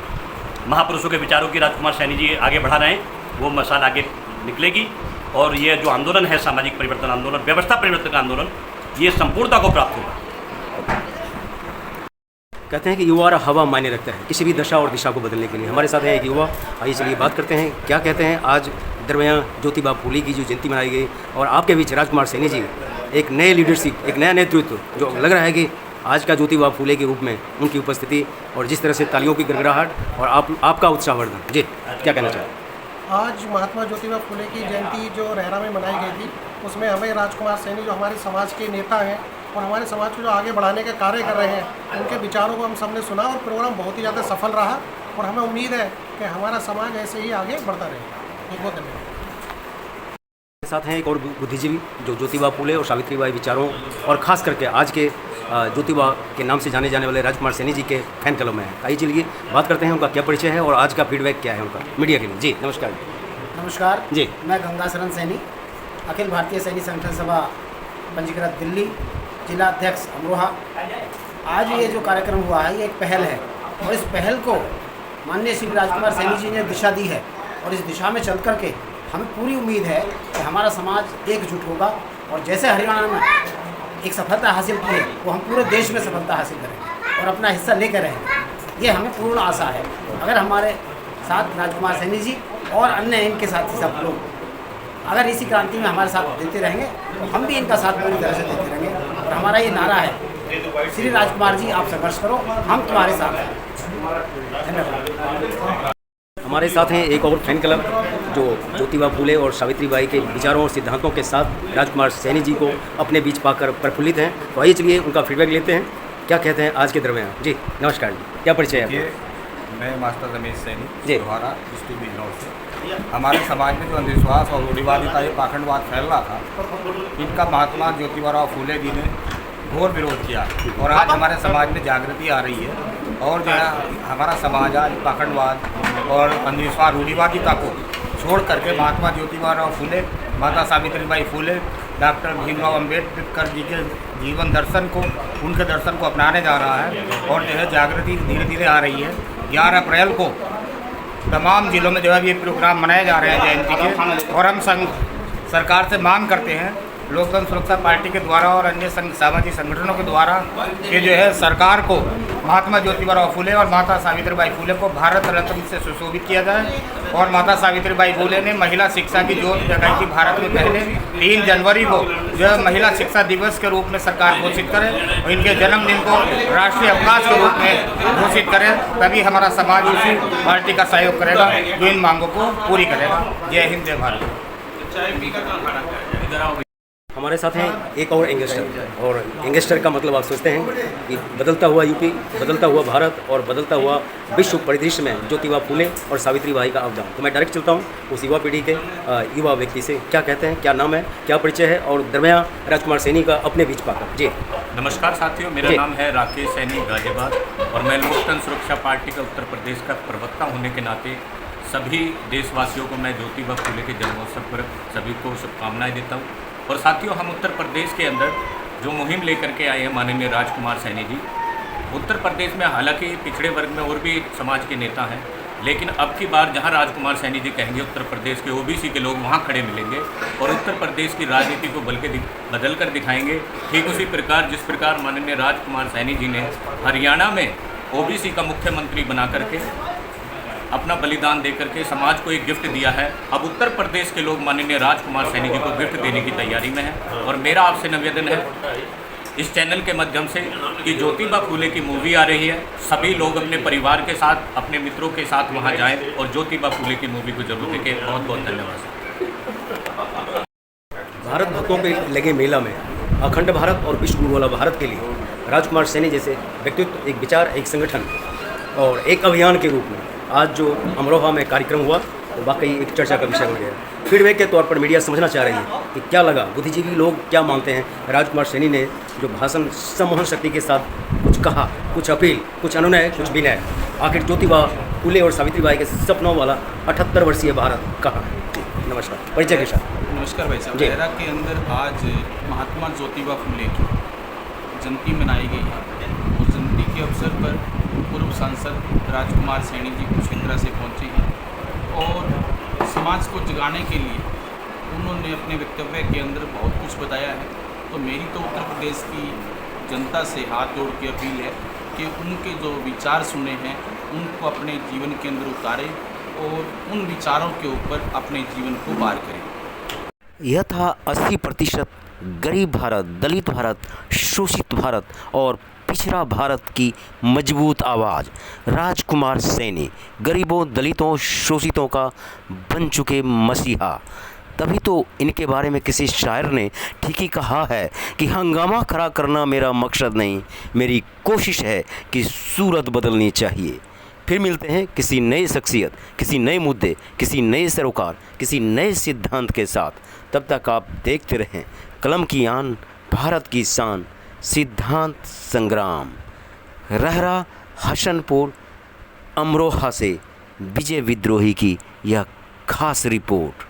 S9: महापुरुषों के विचारों की राजकुमार सैनी जी आगे बढ़ा रहे हैं, वो मसाल आगे निकलेगी और ये जो आंदोलन है, सामाजिक परिवर्तन आंदोलन, व्यवस्था परिवर्तन का आंदोलन, ये संपूर्णता को प्राप्त होगा।
S2: कहते हैं कि युवा हवा मायने रखता है किसी भी दशा और दिशा को बदलने के लिए। हमारे साथ है एक युवा, आइए चलिए बात करते हैं, क्या कहते हैं। आज दरमियान ज्योतिबा फुले की जो जयंती मनाई गई और आपके बीच राजकुमार सैनी जी, एक नए लीडरशिप, एक नया नेतृत्व, जो लग रहा है कि आज का ज्योतिबा फुले के रूप में उनकी उपस्थिति और जिस तरह से तालियों की गड़गड़ाहट और आपका उत्साहवर्धन, जी क्या कहना चाहें?
S10: आज महात्मा ज्योतिबा फुले की जयंती जो रहरा में मनाई गई थी, उसमें हमें राजकुमार सैनी जो हमारे समाज के नेता हैं और हमारे समाज को जो आगे बढ़ाने के कार्य कर रहे हैं, उनके विचारों को हम सबने सुना और प्रोग्राम बहुत ही ज़्यादा सफल रहा और हमें उम्मीद है कि हमारा समाज ऐसे ही आगे बढ़ता रहेगा। बहुत धन्यवाद।
S2: साथ हैं एक और बुद्धिजीवी जो ज्योतिबा फुले और सावित्रीबाई विचारों और ख़ास करके आज के ज्योतिबा के नाम से जाने जाने वाले राजकुमार सैनी जी के फैन क्लब में है। आइए चलिए बात करते हैं उनका क्या परिचय है और आज का फीडबैक क्या है उनका मीडिया के लिए। जी नमस्कार।
S11: नमस्कार
S2: जी,
S11: मैं गंगा शरण सैनी अखिल भारतीय सैनिक संगठन सभा पंजीकृत दिल्ली, जिला अध्यक्ष अमरोहा। आज ये जो कार्यक्रम हुआ है ये एक पहल है और इस पहल को माननीय श्री राजकुमार सैनी जी ने दिशा दी है और इस दिशा में चल कर के हमें पूरी उम्मीद है कि हमारा समाज एकजुट होगा और जैसे हरियाणा में एक सफलता हासिल की है वो हम पूरे देश में सफलता हासिल करेंगे और अपना हिस्सा लेकर रहेंगे। ये हमें पूर्ण आशा है। अगर हमारे साथ राजकुमार सैनी जी और अन्य इनके साथी सब लोग अगर इसी क्रांति में हमारे साथ देते रहेंगे तो हम भी इनका साथ पूरी तरह से देते रहेंगे। और हमारा ये नारा है, श्री राजकुमार जी आप संघर्ष करो, हम तुम्हारे साथ हैं। धन्यवाद।
S2: हमारे साथ हैं एक और फैन क्लब जो ज्योतिबा फूले और सावित्रीबाई के विचारों और सिद्धांतों के साथ राजकुमार सैनी जी को अपने बीच पाकर प्रफुल्लित हैं। तो आइए चलिए उनका फीडबैक लेते हैं, क्या कहते हैं आज के दरमियान। जी नमस्कार जी, क्या परिचय है?
S12: मैं मास्टर रमेश सैनी दोबारा डिस्ट्रिक्ट बिजनौर से। हमारे समाज में जो अंधविश्वास और रूढ़िवादिता ये पाखंडवाद फैल रहा था, इनका महात्मा ज्योतिबा फूले जी ने घोर विरोध किया और आज हमारे समाज में जागृति आ रही है और जो है हमारा समाज आज पाखंडवाद और अंधविश्वास रूढ़िवादिता को छोड़ करके महात्मा ज्योतिबा फूले, माता सावित्रीबाई फूले, डॉक्टर भीमराव अंबेडकर जी के जीवन दर्शन को, उनके दर्शन को अपनाने जा रहा है और जो है जागृति धीरे धीरे आ रही है। 11 अप्रैल को तमाम जिलों में जो है ये प्रोग्राम मनाए जा रहे हैं जयंती के और हम सरकार से मांग करते हैं लोकतंत्र सुरक्षा पार्टी के द्वारा और अन्य सामाजिक संगठनों के द्वारा कि जो है सरकार को महात्मा ज्योतिबा फूले और माता सावित्रीबाई फूले को भारत रत्न से सुशोभित किया जाए। और माता सावित्रीबाई फूले ने महिला शिक्षा की जोत जगाई थी भारत में पहले 3 जनवरी को जो है महिला शिक्षा दिवस के रूप में सरकार घोषित करे और इनके जन्मदिन को राष्ट्रीय अवकाश के रूप में घोषित करे, तभी हमारा समाज उसी पार्टी का सहयोग करेगा जो इन मांगों को पूरी करेगा। जय हिंद, जय भारत।
S2: हमारे साथ हैं एक और यंगस्टर, और यंगस्टर का मतलब आप सोचते हैं कि बदलता हुआ यूपी, बदलता हुआ भारत और बदलता हुआ विश्व परिदृश्य में ज्योतिबा फूले और सावित्रीबाई का अवदान। तो मैं डायरेक्ट चलता हूं उस युवा पीढ़ी के युवा व्यक्ति से, क्या कहते हैं, क्या नाम है, क्या परिचय है और दरमियान राजकुमार सैनी का अपने बीच पाकर। जी
S9: नमस्कार साथियों, मेरा नाम है राकेश सैनी गाजियाबाद और मैं लोकतंत्र सुरक्षा पार्टी का उत्तर प्रदेश का प्रवक्ता होने के नाते सभी देशवासियों को मैं ज्योतिबा फूले के जन्मोत्सव पर सभी को शुभकामनाएँ देता हूँ। और साथियों, हम उत्तर प्रदेश के अंदर जो मुहिम लेकर के आए हैं माननीय राजकुमार सैनी जी, उत्तर प्रदेश में हालांकि पिछड़े वर्ग में और भी समाज के नेता हैं, लेकिन अब की बार जहां राजकुमार सैनी जी कहेंगे उत्तर प्रदेश के ओबीसी के लोग वहां खड़े मिलेंगे और उत्तर प्रदेश की राजनीति को बदल कर दिखाएंगे। ठीक उसी प्रकार जिस प्रकार माननीय राजकुमार सैनी जी ने हरियाणा में ओबीसी का मुख्यमंत्री बना करके अपना बलिदान दे करके समाज को एक गिफ्ट दिया है, अब उत्तर प्रदेश के लोग माननीय राजकुमार सैनी जी को गिफ्ट देने की तैयारी में है। और मेरा आपसे निवेदन है इस चैनल के माध्यम से कि ज्योतिबा फूले की मूवी आ रही है, सभी लोग अपने परिवार के साथ, अपने मित्रों के साथ वहां जाएं और ज्योतिबा फूले की मूवी को जरूर देखें। बहुत बहुत धन्यवाद।
S2: भारत भक्तों के लगे मेला में अखंड भारत और विश्व गुरु वाला भारत के लिए राजकुमार सैनी जैसे व्यक्तित्व, एक विचार, एक संगठन और एक अभियान के रूप में आज जो अमरोहा में कार्यक्रम हुआ तो वाकई एक चर्चा का विषय हो गया। फीडबैक के तौर पर मीडिया समझना चाह रही है कि क्या लगा, बुद्धिजीवी लोग क्या मानते हैं। राजकुमार सैनी ने जो भाषण सम्मोहन शक्ति के साथ कुछ कहा, कुछ अपील, कुछ अनुनय, कुछ विनय, आखिर ज्योतिबा फूले और सावित्रीबाई के सपनों वाला 78 वर्षीय भारत कहाँ है। नमस्कार, परिचय के साथ।
S13: नमस्कार भाई साहब। लहरा के अंदर आज महात्मा ज्योतिबा फूले की जयंती मनाई गई है और जयंती के अवसर पर पूर्व सांसद राजकुमार सैनी जी कुरुक्षेत्र से पहुंचे हैं और समाज को जगाने के लिए उन्होंने अपने वक्तव्य के अंदर बहुत कुछ बताया है। तो मेरी तो उत्तर प्रदेश की जनता से हाथ जोड़ के अपील है कि उनके जो विचार सुने हैं उनको अपने जीवन के अंदर उतारें और उन विचारों के ऊपर अपने जीवन को पार करें।
S2: यह था 80% गरीब भारत, दलित भारत, शोषित भारत और पिछड़ा भारत की मजबूत आवाज़ राजकुमार सैनी, गरीबों, दलितों, शोषितों का बन चुके मसीहा। तभी तो इनके बारे में किसी शायर ने ठीक ही कहा है कि हंगामा खड़ा करना मेरा मकसद नहीं, मेरी कोशिश है कि सूरत बदलनी चाहिए। फिर मिलते हैं किसी नई शख्सियत, किसी नए मुद्दे, किसी नए सरोकार, किसी नए सिद्धांत के साथ। तब तक आप देखते रहें कलम की आन, भारत की शान, सिद्धांत संग्राम। रहरा हसनपुर अमरोहा से विजय विद्रोही की यह खास रिपोर्ट।